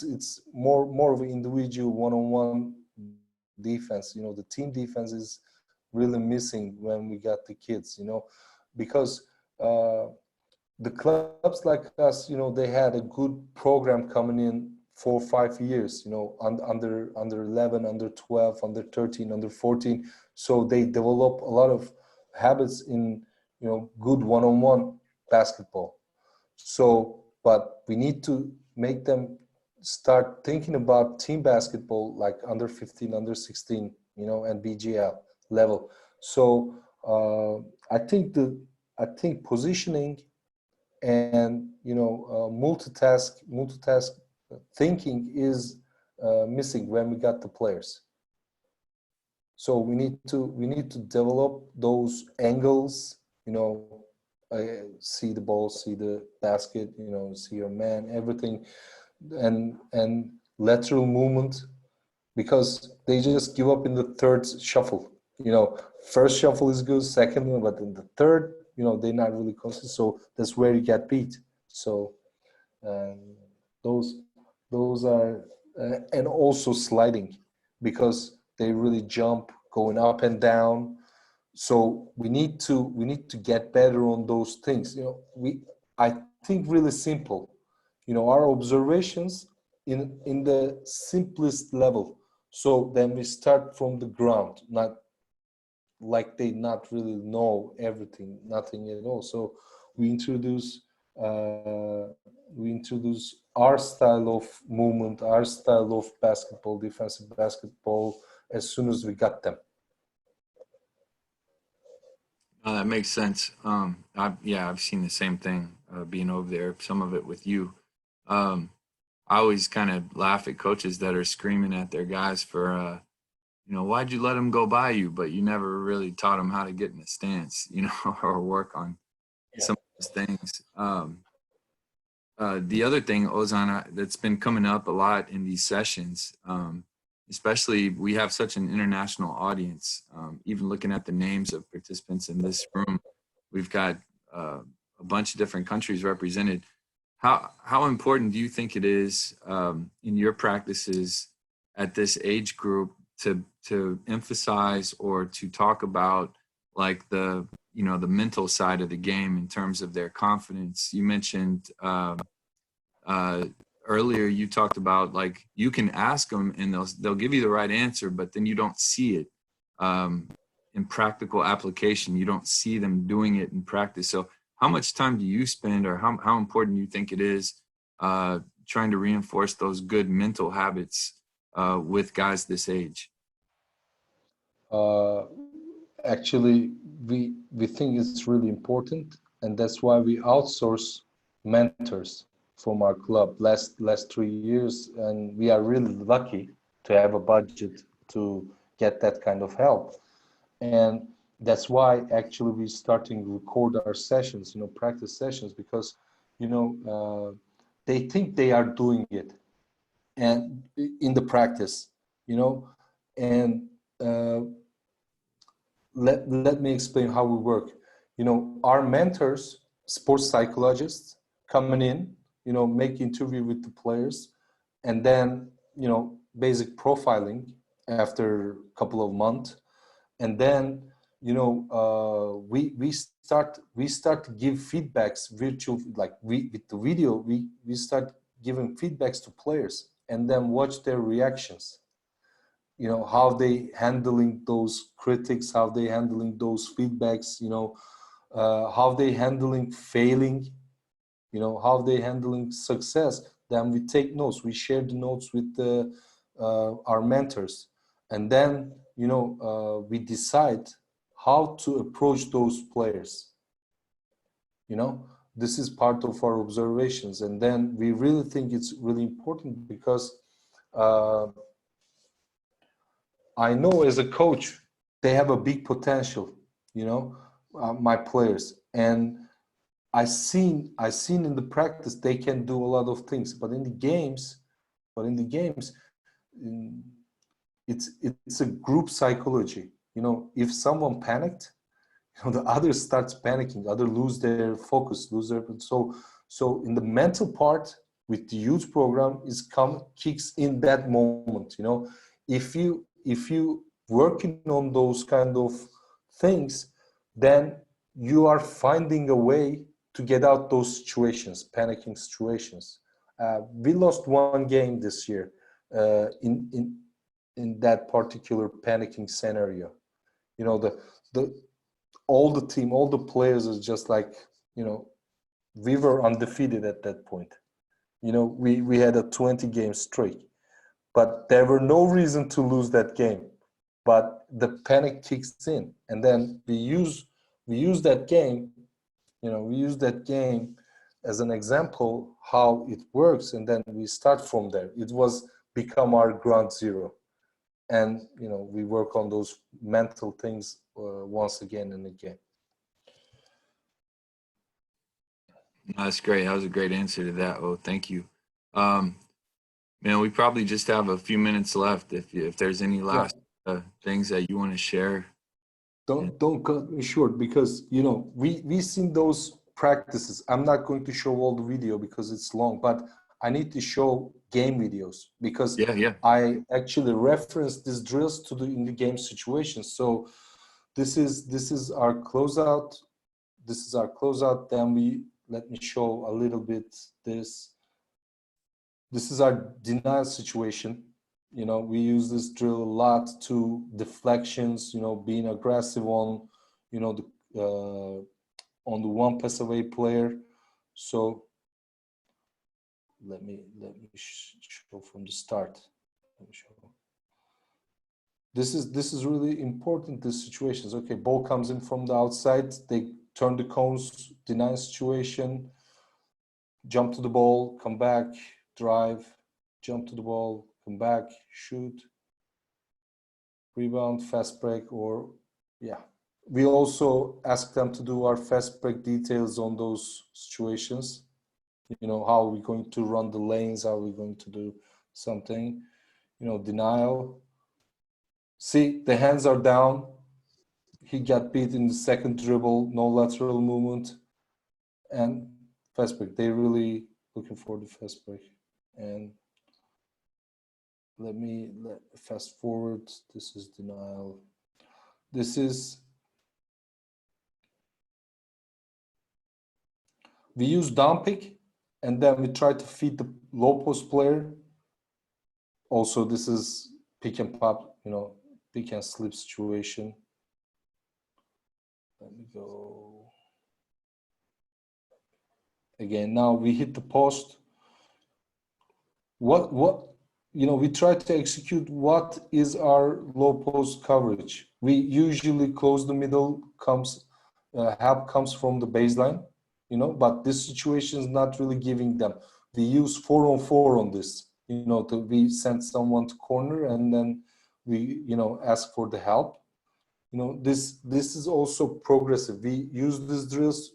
It's more of an individual one-on-one defense. The team defense is really missing when we got the kids, because the clubs like us, they had a good program coming in 4 or 5 years, under 11, under 12, under 13, under 14. So they develop a lot of habits in, good one-on-one basketball. So, but we need to make them start thinking about team basketball, like under 15, under 16, and BGL level. So I think positioning and multitask thinking is missing when we got the players. So we need to develop those angles, see the ball, see the basket, see your man, everything, and lateral movement, because they just give up in the third shuffle. First shuffle is good, second one, but in the third, they're not really consistent. So that's where you get beat. So those are and also sliding, because they really jump, going up and down. So we need to get better on those things. I think really simple. Our observations in the simplest level. So then we start from the ground, not like they not really know everything, nothing at all. So we introduce our style of movement, our style of basketball, defensive basketball, as soon as we got them. that makes sense. I've seen the same thing being over there, some of it with you. I always kind of laugh at coaches that are screaming at their guys for, why'd you let them go by you? But you never really taught them how to get in the stance, or work on some of those things. The other thing, Ozan, that's been coming up a lot in these sessions, especially we have such an international audience. Even looking at the names of participants in this room, we've got a bunch of different countries represented. How important do you think it is in your practices at this age group to emphasize or to talk about like the mental side of the game in terms of their confidence? You mentioned earlier, you talked about like you can ask them and they'll give you the right answer, but then you don't see it in practical application. You don't see them doing it in practice. So how much time do you spend, or how important do you think it is trying to reinforce those good mental habits with guys this age? Actually, we think it's really important, and that's why we outsource mentors from our club last 3 years, and we are really lucky to have a budget to get that kind of help. And that's why actually we're starting to record our sessions, practice sessions, because you know, they think they are doing it, and in the practice, you know, and let me explain how we work. You know, our mentors, sports psychologists, coming in, you know, make interview with the players, and then, you know, basic profiling after a couple of months, and then, you know, we start to give feedbacks virtual, like with the video, we start giving feedbacks to players, and then watch their reactions, you know, how they handling those critics, how they handling those feedbacks, you know, how they handling failing, you know, how they handling success. Then we take notes, we share the notes with our mentors, and then, you know, we decide how to approach those players, you know. This is part of our observations, and then we really think it's really important because I know as a coach, they have a big potential, you know, my players. And I seen in the practice, they can do a lot of things, but in the games, mm, it's a group psychology. You know, if someone panicked, you know, the others starts panicking, others lose their focus, so in the mental part with the youth program is kicks in that moment, you know. If you working on those kind of things, then you are finding a way to get out those situations, panicking situations. We lost one game this year in that particular panicking scenario. You know, the all the team, all the players is just like, you know, we were undefeated at that point. You know, we had a 20 game streak, but there were no reason to lose that game. But the panic kicks in, and then we use that game, you know, we use that game as an example how it works, and then we start from there. It was become our ground zero, and, you know, we work on those mental things once again and again. That's great. That was a great answer to that. Oh, thank you. Man, we probably just have a few minutes left. If there's any last things that you want to share. Don't cut me short, because, you know, we seen those practices. I'm not going to show all the video because it's long, but I need to show game videos, because Yeah. I actually reference these drills to the in the game situations. So this is our closeout. This is our closeout. Then let me show a little bit this. This is our denial situation. You know, we use this drill a lot to deflections, you know, being aggressive on, you know, on the one pass away player. So let me show from the start. Let me show. This is really important, these situations. Okay, ball comes in from the outside, they turn the cones, deny situation, jump to the ball, come back, drive, jump to the ball, come back, shoot, rebound, fast break, or yeah. We also ask them to do our fast break details on those situations. You know, how are we going to run the lanes? How are we going to do something? You know, denial. See, the hands are down. He got beat in the second dribble, no lateral movement, and fast break. They really looking for the fast break. And let fast forward. This is denial. This is, we use down pick, and then we try to feed the low post player. Also, this is pick and pop, you know, pick and slip situation. Let me go. Again, now we hit the post. What, you know, we try to execute what is our low post coverage. We usually close the middle, help comes from the baseline, you know, but this situation is not really giving them. We use 4-on-4 on this, you know, we send someone to corner, and then we, you know, ask for the help. You know, this is also progressive. We use these drills,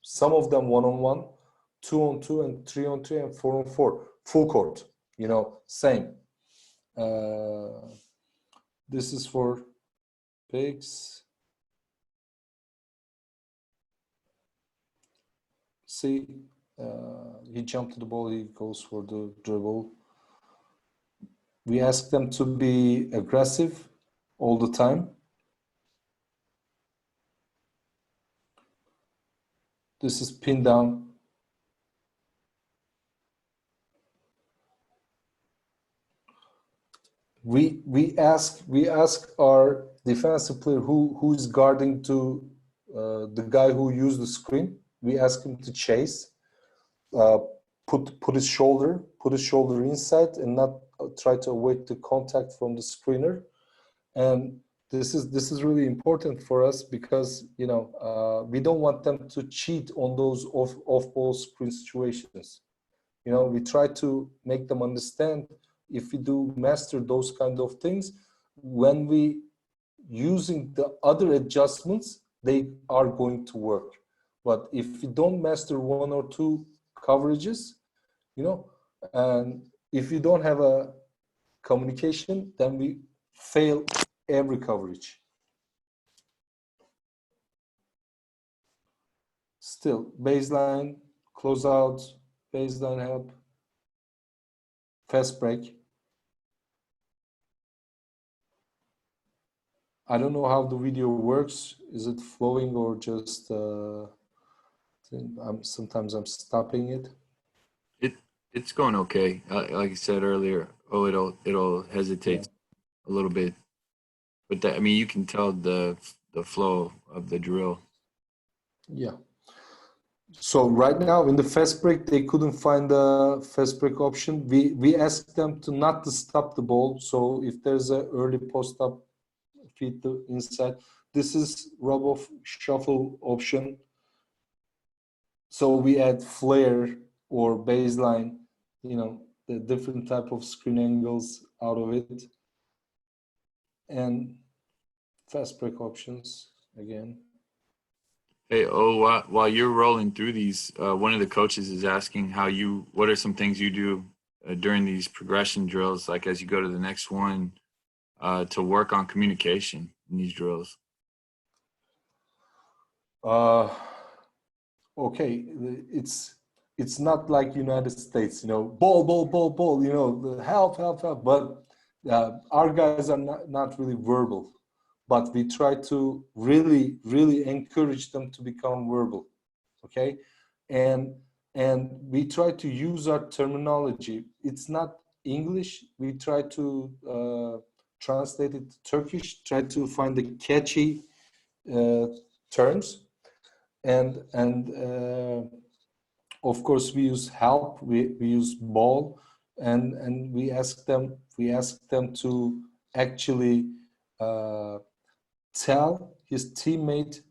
some of them one-on-one, 2-on-2 and 3-on-3 and 4-on-4, full court, you know, same. This is for pigs. See, he jumped to the ball, he goes for the dribble. We ask them to be aggressive all the time. This is pin down. We ask our defensive player who is guarding to the guy who used the screen. We ask him to chase, put his shoulder inside, and not try to avoid the contact from the screener. And this is really important for us because, you know, we don't want them to cheat on those off ball screen situations. You know, we try to make them understand, if we do master those kind of things, when we using the other adjustments, they are going to work. But if we don't master one or two coverages, you know, and if you don't have a communication, then we fail every coverage. Still, baseline, close out, baseline help, fast break. I don't know how the video works. Is it flowing or just sometimes I'm stopping it? It's going okay. Like I said earlier, it'll hesitate a little bit, but that, I mean, you can tell the flow of the drill. Yeah. So right now in the fast break, they couldn't find the fast break option. We asked them to not to stop the ball. So if there's an early post up, feed the inside. This is rub off shuffle option. So we add flare or baseline, you know, the different type of screen angles out of it, and fast break options again. Hey, while you're rolling through these, one of the coaches is asking what are some things you do during these progression drills, like as you go to the next one, to work on communication in these drills? Okay, it's not like United States, you know, ball, you know, help, but our guys are not really verbal, but we try to really encourage them to become verbal, okay? And we try to use our terminology. It's not English. We try to translate it to Turkish, try to find the catchy terms. And of course we use help, we use ball, and we ask them to actually tell his teammate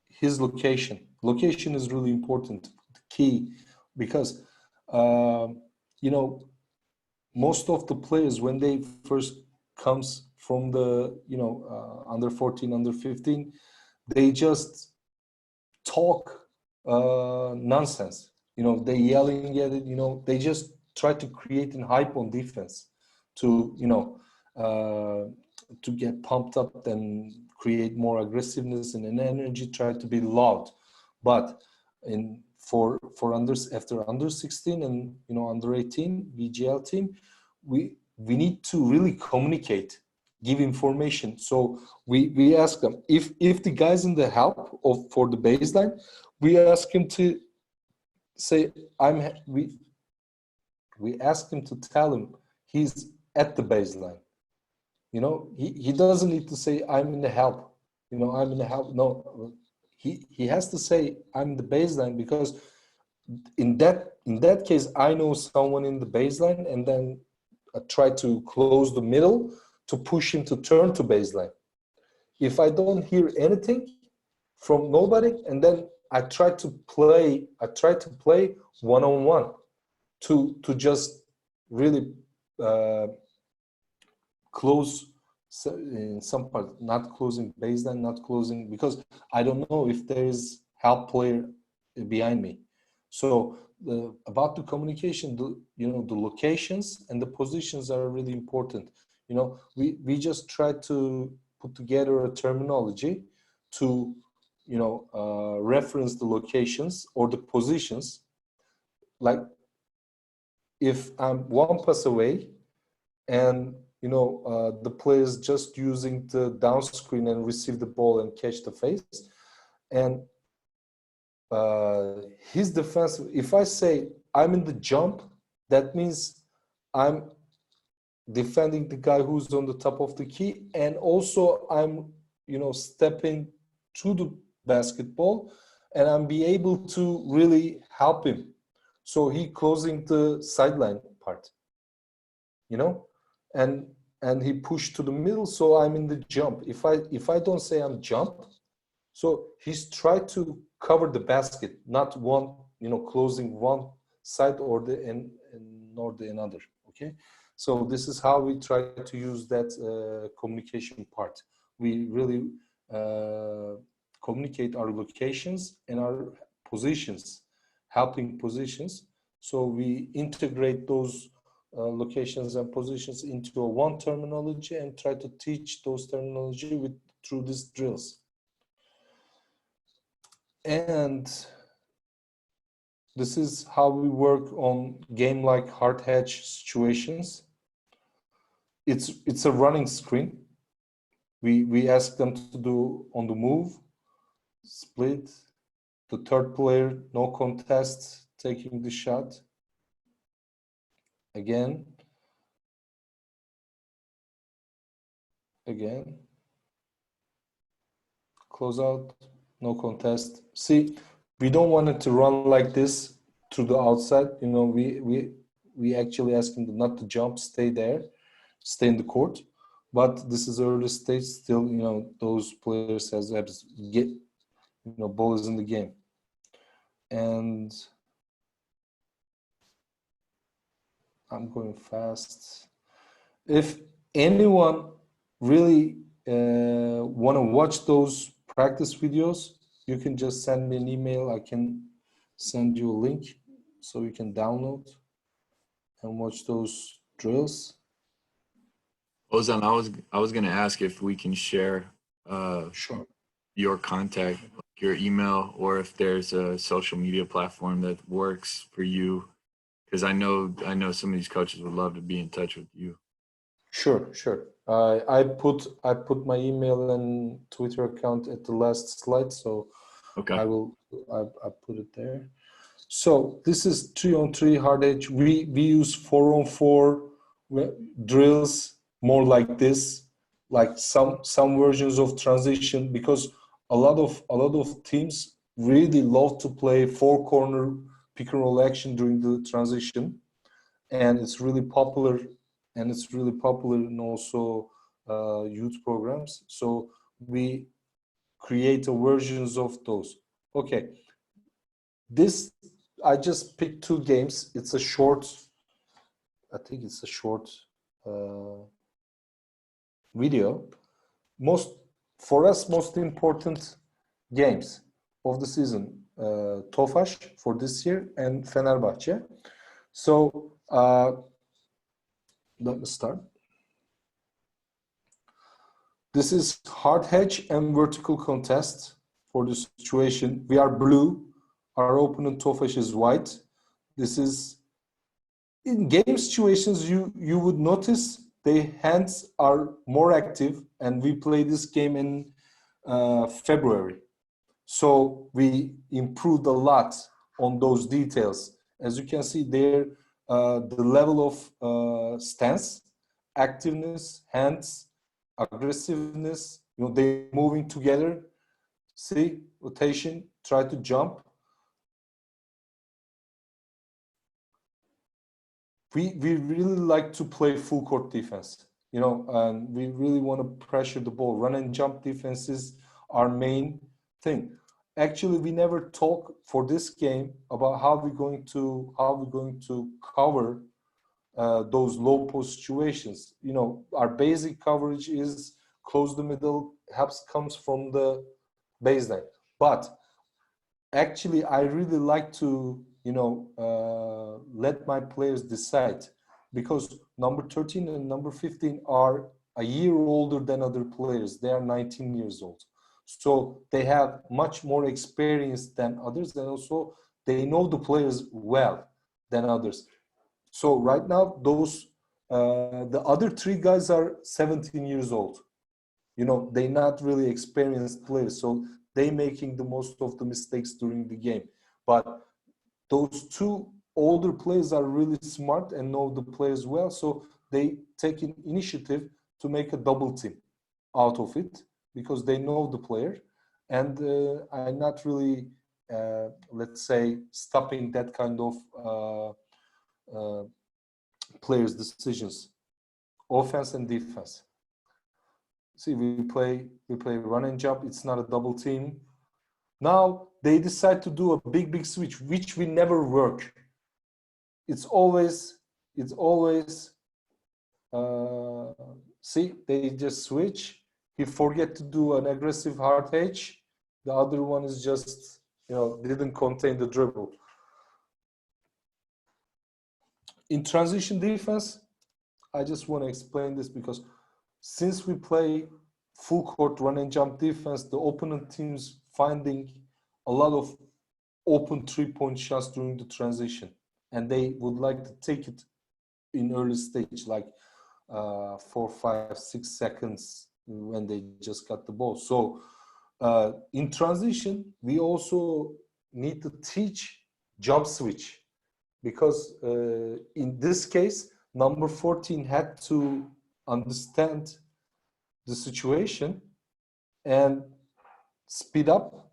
his location. Location is really important, key, because you know, most of the players, when they first comes from the, you know, under 14, under 15, they just talk nonsense, you know, they yelling at it, you know, they just try to create an hype on defense to, you know, to get pumped up and create more aggressiveness and an energy, try to be loud. But for after under 16 and, you know, under 18 BGL team, we need to really communicate, give information. So we ask them, if the guy's in the help for the baseline, we ask him to say, we ask him to tell him he's at the baseline. You know, he doesn't need to say, I'm in the help, you know, I'm in the help. No, he has to say, I'm in the baseline, because in that case, I know someone in the baseline, and then I try to close the middle to push him to turn to baseline. If I don't hear anything from nobody, and then I try to play one-on-one to just really close in some part, not closing baseline, not closing, because I don't know if there is help player behind me. So about the communication, the locations and the positions are really important. We just try to put together a terminology to reference the locations or the positions. Like if I'm one pass away and the player is just using the down screen and receive the ball and catch the face, and his defense, if I say I'm in the jump, that means I'm defending the guy who's on the top of the key, and also I'm stepping to the basketball, and I'm be able to really help him. So he closing the sideline part, and he pushed to the middle, so I'm in the jump. If I don't say I'm jump, so he's tried to cover the basket, not one, closing one side or nor the another. Okay, so this is how we try to use that communication part. We really communicate our locations and our positions, helping positions. So we integrate those locations and positions into a one terminology and try to teach those terminology through these drills. And this is how we work on game like hard hedge situations. It's a running screen. We ask them to do on the move, split, the third player, no contest, taking the shot. Again, close out, no contest. See, we don't want it to run like this to the outside. We actually asking them not to jump, stay there, stay in the court. But this is early stage still. Those players have get ball is in the game, and I'm going fast. If anyone really want to watch those practice videos, you can just send me an email. I can send you a link so you can download and watch those drills. Ozan, I was going to ask if we can share Sure. your contact, your email, or if there's a social media platform that works for you, because I know some of these coaches would love to be in touch with you. Sure. I put my email and Twitter account at the last slide, so Okay. I put it there. So this is 3-on-3 hard edge. We use 4-on-4 drills, more like this, like some versions of transition, because a lot of teams really love to play 4-corner pick and roll action during the transition, and it's really popular. And it's really popular in also youth programs. So we create versions of those. Okay, this I just picked 2 games. It's a short. I think it's a short video. For us, most important games of the season: Tofaş for this year and Fenerbahçe. So let me start. This is hard hedge and vertical contest for the situation. We are blue. Our opponent Tofaş is white. This is in game situations. You would notice their hands are more active, and we play this game in February. So we improved a lot on those details. As you can see there, the level of stance, activeness, hands, aggressiveness, they're moving together. See, rotation, try to jump. We really like to play full court defense, and we really want to pressure the ball. Run and jump defense is our main thing. Actually, we never talk for this game about how we're going to cover those low post situations. Our basic coverage is close the middle, helps comes from the baseline. But actually, I really like to, let my players decide, because number 13 and number 15 are a year older than other players. They are 19 years old. So they have much more experience than others, and also they know the players well than others. So right now, the other three guys are 17 years old. They're not really experienced players, so they making the most of the mistakes during the game. But those two older players are really smart and know the players well, so they take an initiative to make a double team out of it, because they know the player, and I'm not really, let's say, stopping that kind of players' decisions, offense and defense. See, we play run and jump. It's not a double team. Now they decide to do a big switch, which we never work. It's always see, they just switch. He forget to do an aggressive hard edge. The other one is just, didn't contain the dribble. In transition defense, I just want to explain this, because since we play full court run and jump defense, the opponent teams finding a lot of open 3-point shots during the transition, and they would like to take it in early stage, like 4, 5, 6 seconds when they just got the ball. So in transition, we also need to teach jump switch, because in this case, number 14 had to understand the situation and speed up.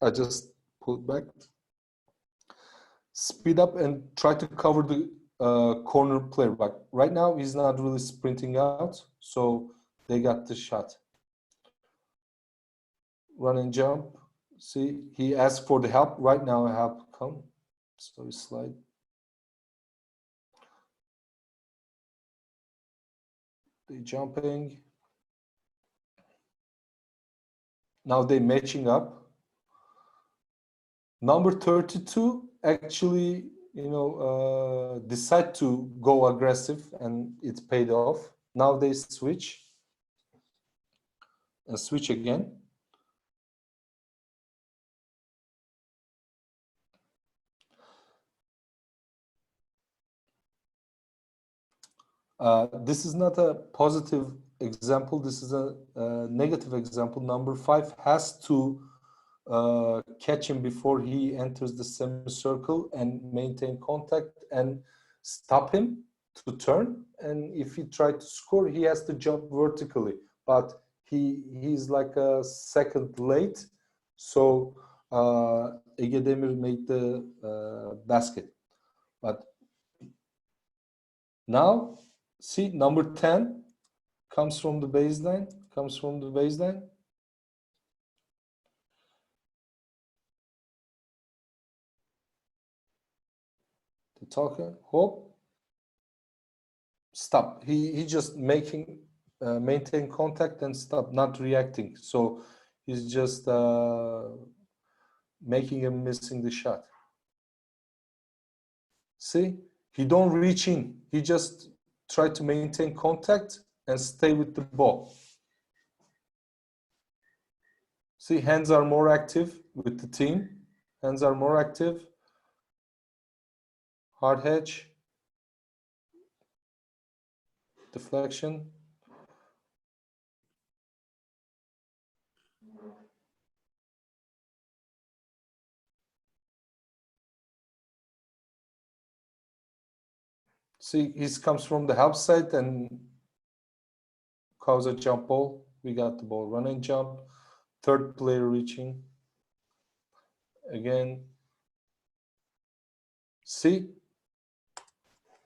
I just pulled back. Speed up and try to cover the corner player. But right now, he's not really sprinting out, so they got the shot. Run and jump. See, he asked for the help. Right now, help come. So he slide. They jumping. Now they matching up. Number 32 actually, decide to go aggressive, and it paid off. Now they switch and switch again. This is not a positive example. This is a negative example. Number 5 has to catch him before he enters the semicircle and maintain contact and stop him to turn. And if he tried to score, he has to jump vertically. But he's like a second late. So Ege Demir made the basket. But now, see, number 10 comes from the baseline, The talker, hope, stop. He just maintain contact and stop, not reacting. So he's just making him missing the shot. See, he don't reach in. He just try to maintain contact and stay with the ball. See, hands are more active with the team. Hands are more active. Hard hedge. Deflection. See, he comes from the help side and cause a jump ball. We got the ball, run and jump. Third player reaching. Again. See,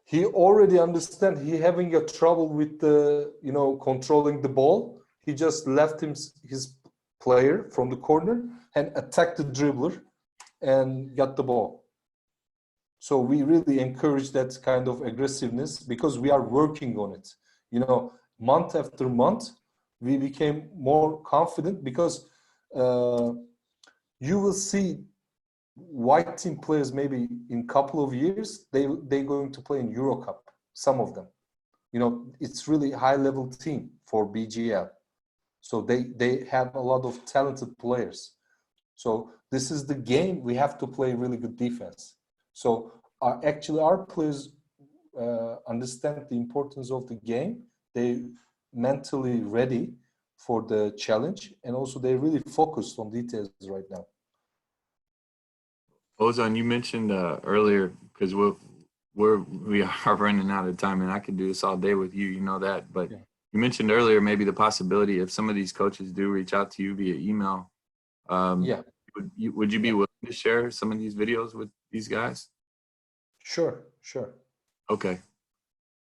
he already understands he having a trouble with the, controlling the ball. He just left his player from the corner and attacked the dribbler and got the ball. So we really encourage that kind of aggressiveness, because we are working on it. Month after month, we became more confident, because you will see white team players, maybe in couple of years, they're going to play in Euro Cup, some of them. You know, it's really high level team for BGL. So they have a lot of talented players. So this is the game. We have to play really good defense. So actually our players understand the importance of the game. They mentally ready for the challenge, and also they're really focused on details right now. Ozan, you mentioned earlier, because we are running out of time, and I could do this all day with you. You know that, but Yeah. you mentioned earlier maybe the possibility if some of these coaches do reach out to you via email. Yeah, Would you be willing to share some of these videos with these guys? sure. Okay.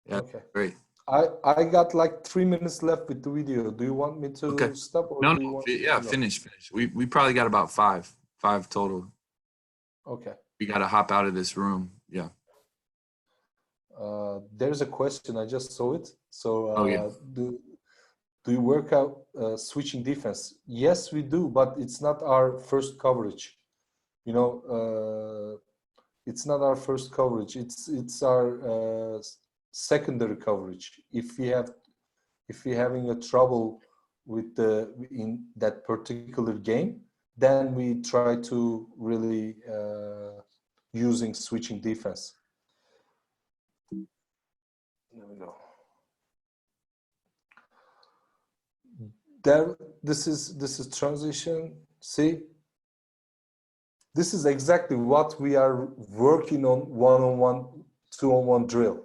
Yeah. Okay. Great. I got like 3 minutes left with the video. Do you want me Okay. to stop, or No, do you no. want? Yeah. No. Finish. We probably got about five total. Okay. We got to hop out of this room. Yeah. There's a question. I just saw it. So Oh yeah. do you work out switching defense? Yes, we do, but it's not our first coverage. You know, it's not our first coverage. It's our secondary coverage. If we're having a trouble with in that particular game, then we try to really using switching defense. There we go. This is transition. See, this is exactly what we are working on one-on-one, two-on-one drill.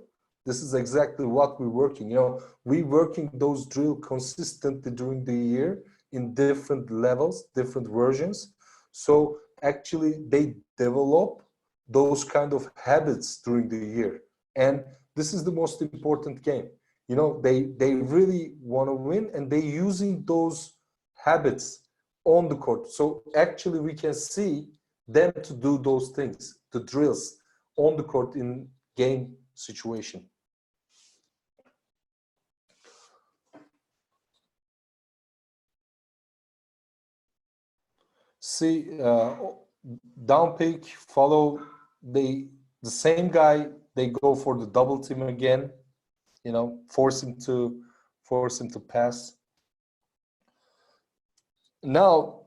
This is exactly what we're working. You know, we working those drill consistently during the year in different levels, different versions. So actually they develop those kind of habits during the year. And this is the most important game. You know, they really want to win, and they using those habits on the court. So actually we can see them to do those things, the drills on the court in game situation. See, down pick, follow the same guy. They go for the double team again. You know, force him to pass. Now,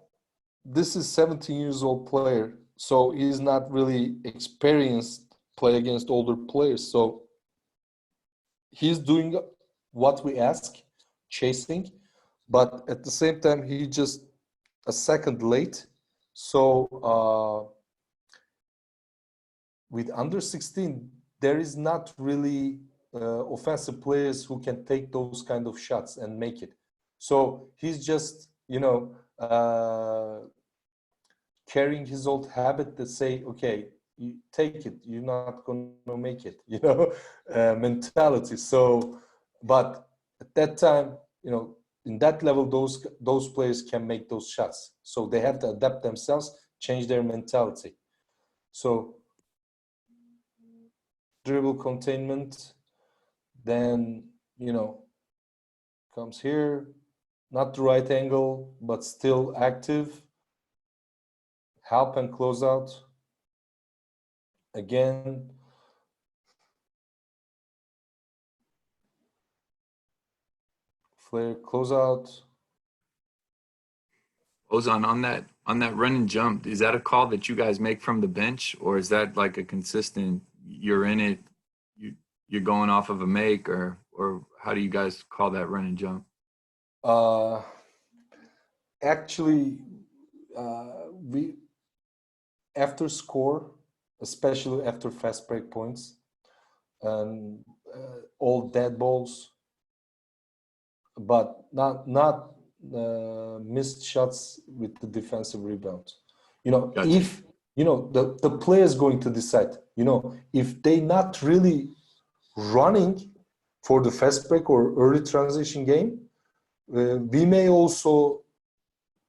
this is 17 years old player, so he's not really experienced play against older players. So he's doing what we ask, chasing, but at the same time he just a second late. So with under 16, there is not really offensive players who can take those kind of shots and make it. So he's just, you know, carrying his old habit that say, okay, you take it, you're not going to make it, you know, mentality. So, but at that time, you know, in that level, those players can make those shots. So they have to adapt themselves, change their mentality. So dribble containment, then, you know, comes here, not the right angle, but still active. Help and close out. Again, flare, close out. Ozan, on that run and jump, is that a call that you guys make from the bench, or is that like a consistent? You're in it, you're going off of a make, or how do you guys call that run and jump? Actually, we after score, especially after fast break points and all dead balls, but not missed shots with the defensive rebound. You know, Gotcha. if you know the player is going to decide. You know, if they not really running for the fast break or early transition game, we may also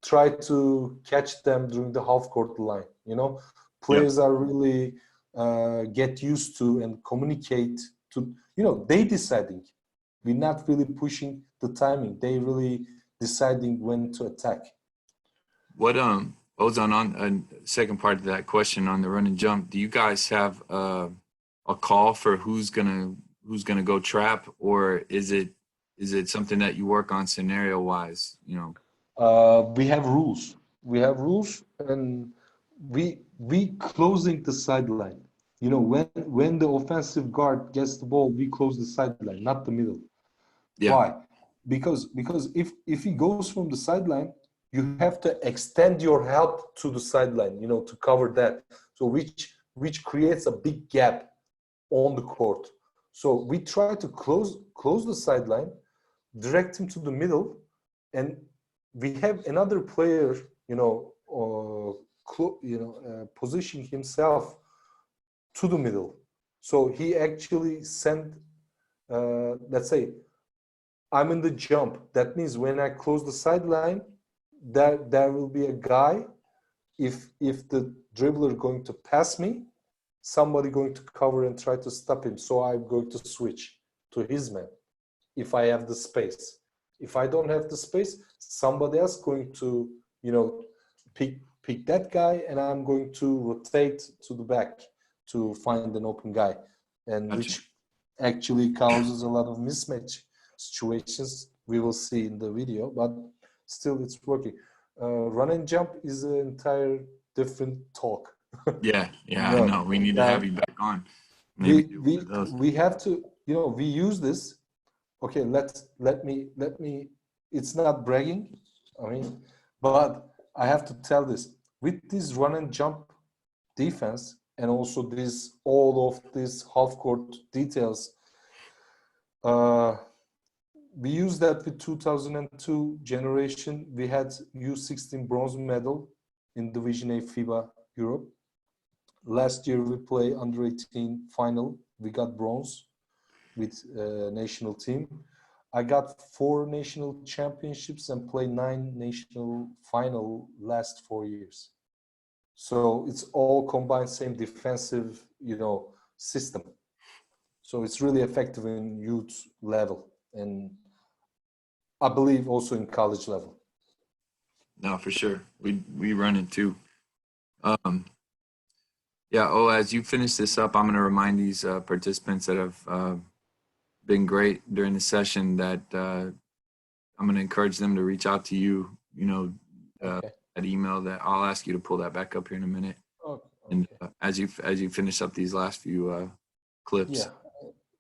try to catch them during the half court line. You know, players are really get used to and communicate to, you know, they deciding. We're not really pushing the timing. They really deciding when to attack. What Ozan, on second part of that question on the run and jump, do you guys have a call for who's gonna go trap, or is it something that you work on scenario wise? You know. We have rules. We have rules, and we closing the sideline. You know, when the offensive guard gets the ball, we close the sideline, not the middle. Yeah. Why? Because if he goes from the sideline, you have to extend your help to the sideline, you know, to cover that. So which creates a big gap on the court. So we try to close the sideline, direct him to the middle, and we have another player, you know, position himself to the middle. So he actually sent, let's say, I'm in the jump. That means when I close the sideline, there will be a guy. If the dribbler going to pass me, somebody going to cover and try to stop him. So I'm going to switch to his man if I have the space. If I don't have the space, somebody else going to, you know, pick that guy, and I'm going to rotate to the back to find an open guy, and Gotcha. which actually causes a lot of mismatch situations we will see in the video, but still it's working. Run and jump is an entire different talk. Yeah, I No, know. We need to have you back on. Maybe do one of those. we have to, you know, we use this. Okay, let me. It's not bragging, I mean, but I have to tell this. With this run and jump defense, and also this all of these half court details, we used that with 2002 generation. We had U16 bronze medal in Division A FIBA Europe. Last year we play under 18 final. We got bronze with national team. I got 4 national championships and played 9 national final last 4 years. So it's all combined, same defensive, you know, system. So it's really effective in youth level, and I believe also in college level. No, for sure. We run it too. Yeah. Oh, as you finish this up, I'm going to remind these participants that have been great during the session that I'm going to encourage them to reach out to you. You know, Okay. that email that I'll ask you to pull that back up here in a minute. Okay. And as you finish up these last few clips.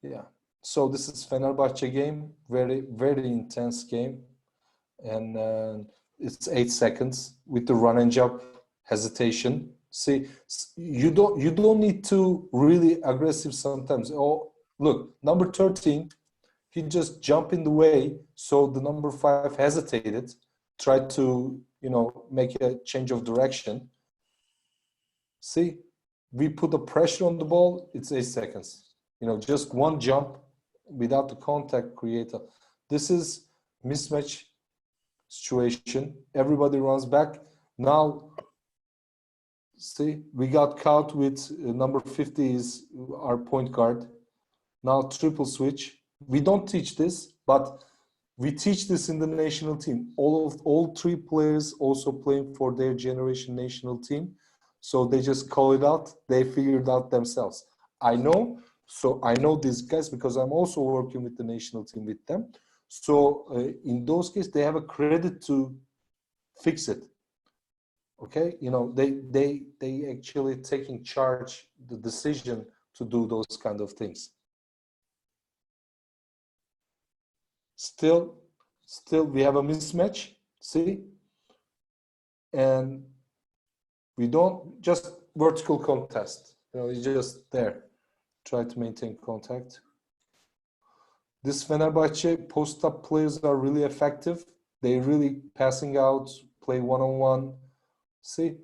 Yeah. So this is Fenerbahce game, very intense game, and it's 8 seconds with the run and jump hesitation. See, you don't need to really aggressive sometimes. Oh, look, number 13, he just jumped in the way, so the number 5 hesitated, tried to, you know, make a change of direction. See, we put the pressure on the ball. It's 8 seconds. You know, just one jump without the contact creator. This is mismatch situation. Everybody runs back. Now, see, we got caught with number 50 is our point guard. Now triple switch. We don't teach this, but we teach this in the national team. All 3 players also playing for their generation national team. So they just call it out. They figured out themselves. I know these guys because I'm also working with the national team with them. So in those cases, they have a credit to fix it. Okay, you know, they actually taking charge, the decision to do those kind of things. Still we have a mismatch, see? And we don't just vertical contest, you know, it's just there. Try to maintain contact. This Fenerbahce post-up players are really effective. They really passing out, play one-on-one. See,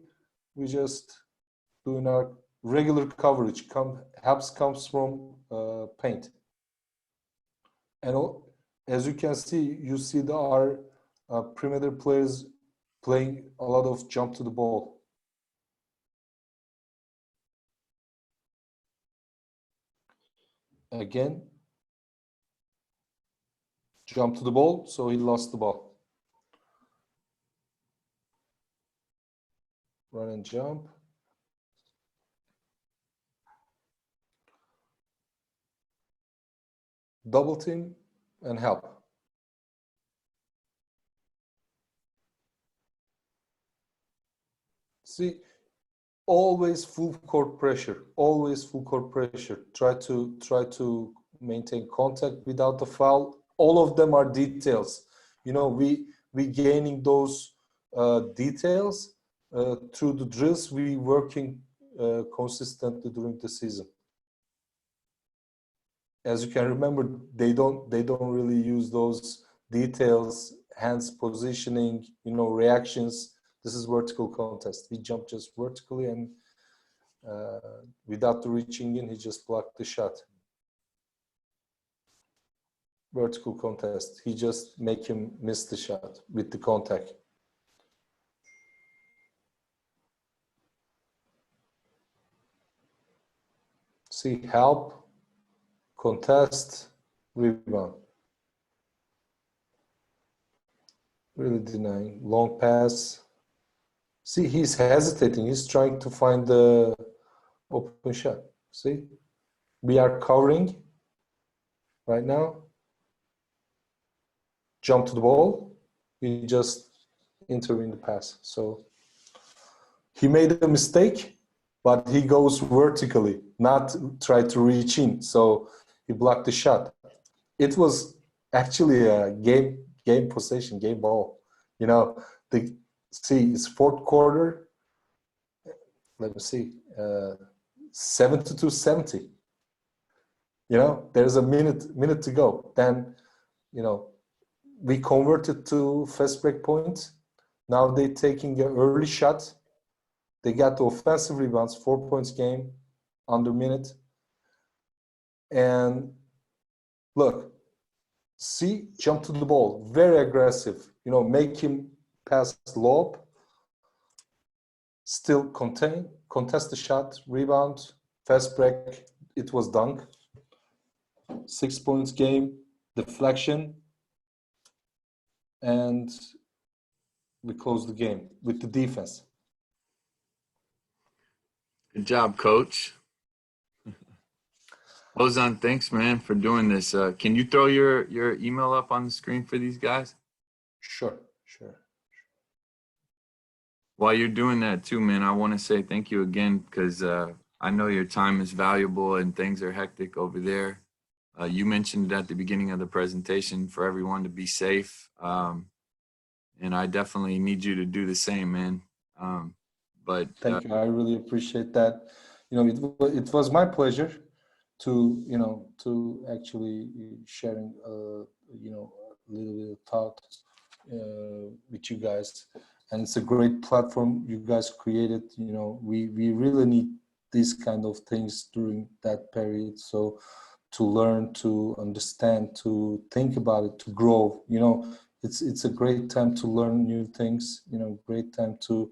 we just doing our regular coverage. Helps comes from paint. And as you can see, you see our perimeter players playing a lot of jump to the ball. Again, jump to the ball, so he lost the ball. run and jump. Double team and help. See, always full court pressure, always full court pressure. Try to maintain contact without the foul. All of them are details. You know, we gaining those details through the drills. We working consistently during the season. As you can remember, they don't really use those details, hands positioning, you know, reactions. This is vertical contest. We jump just vertically, and without the reaching in, he just blocked the shot. Vertical contest. He just make him miss the shot with the contact. See, help, contest, rebound. Really denying. Long pass. See, he's hesitating. He's trying to find the open shot. See, we are covering right now. Jump to the ball. We just intervene the pass. So he made a mistake, but he goes vertically, not try to reach in. So he blocked the shot. It was actually a game possession, game ball. You know, see, it's fourth quarter. Let me see, 72-70. You know, there's a minute to go. Then, you know, we converted to fast break points. Now they're taking an early shot. They got the offensive rebounds, 4 points game, under minute. And look, see, jump to the ball, very aggressive. You know, make him pass lob, still contest the shot, rebound, fast break. It was dunk. 6 points game, deflection, and we closed the game with the defense. Good job, Coach. Ozan, thanks, man, for doing this. Can you throw your email up on the screen for these guys? Sure. While you're doing that too, man, I want to say thank you again, because I know your time is valuable and things are hectic over there. You mentioned at the beginning of the presentation for everyone to be safe. And I definitely need you to do the same, man. Thank you. I really appreciate that. You know, it was my pleasure to actually sharing, you know, a little bit of thought with you guys. And it's a great platform you guys created. You know, we really need these kind of things during that period. So to learn, to understand, to think about it, to grow, you know, it's a great time to learn new things, you know, great time to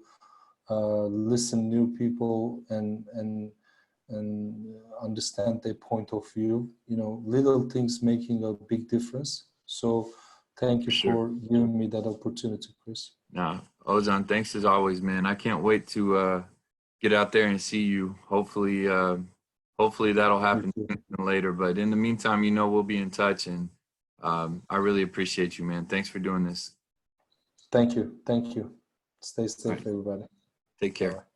listen new people and understand their point of view, you know, little things making a big difference. So thank you for giving me that opportunity, Chris. No, Ozan, thanks as always, man. I can't wait to get out there and see you. Hopefully that'll happen sooner than later. But in the meantime, you know, we'll be in touch, and I really appreciate you, man. Thanks for doing this. Thank you. Stay safe, right. everybody. Take care. Bye.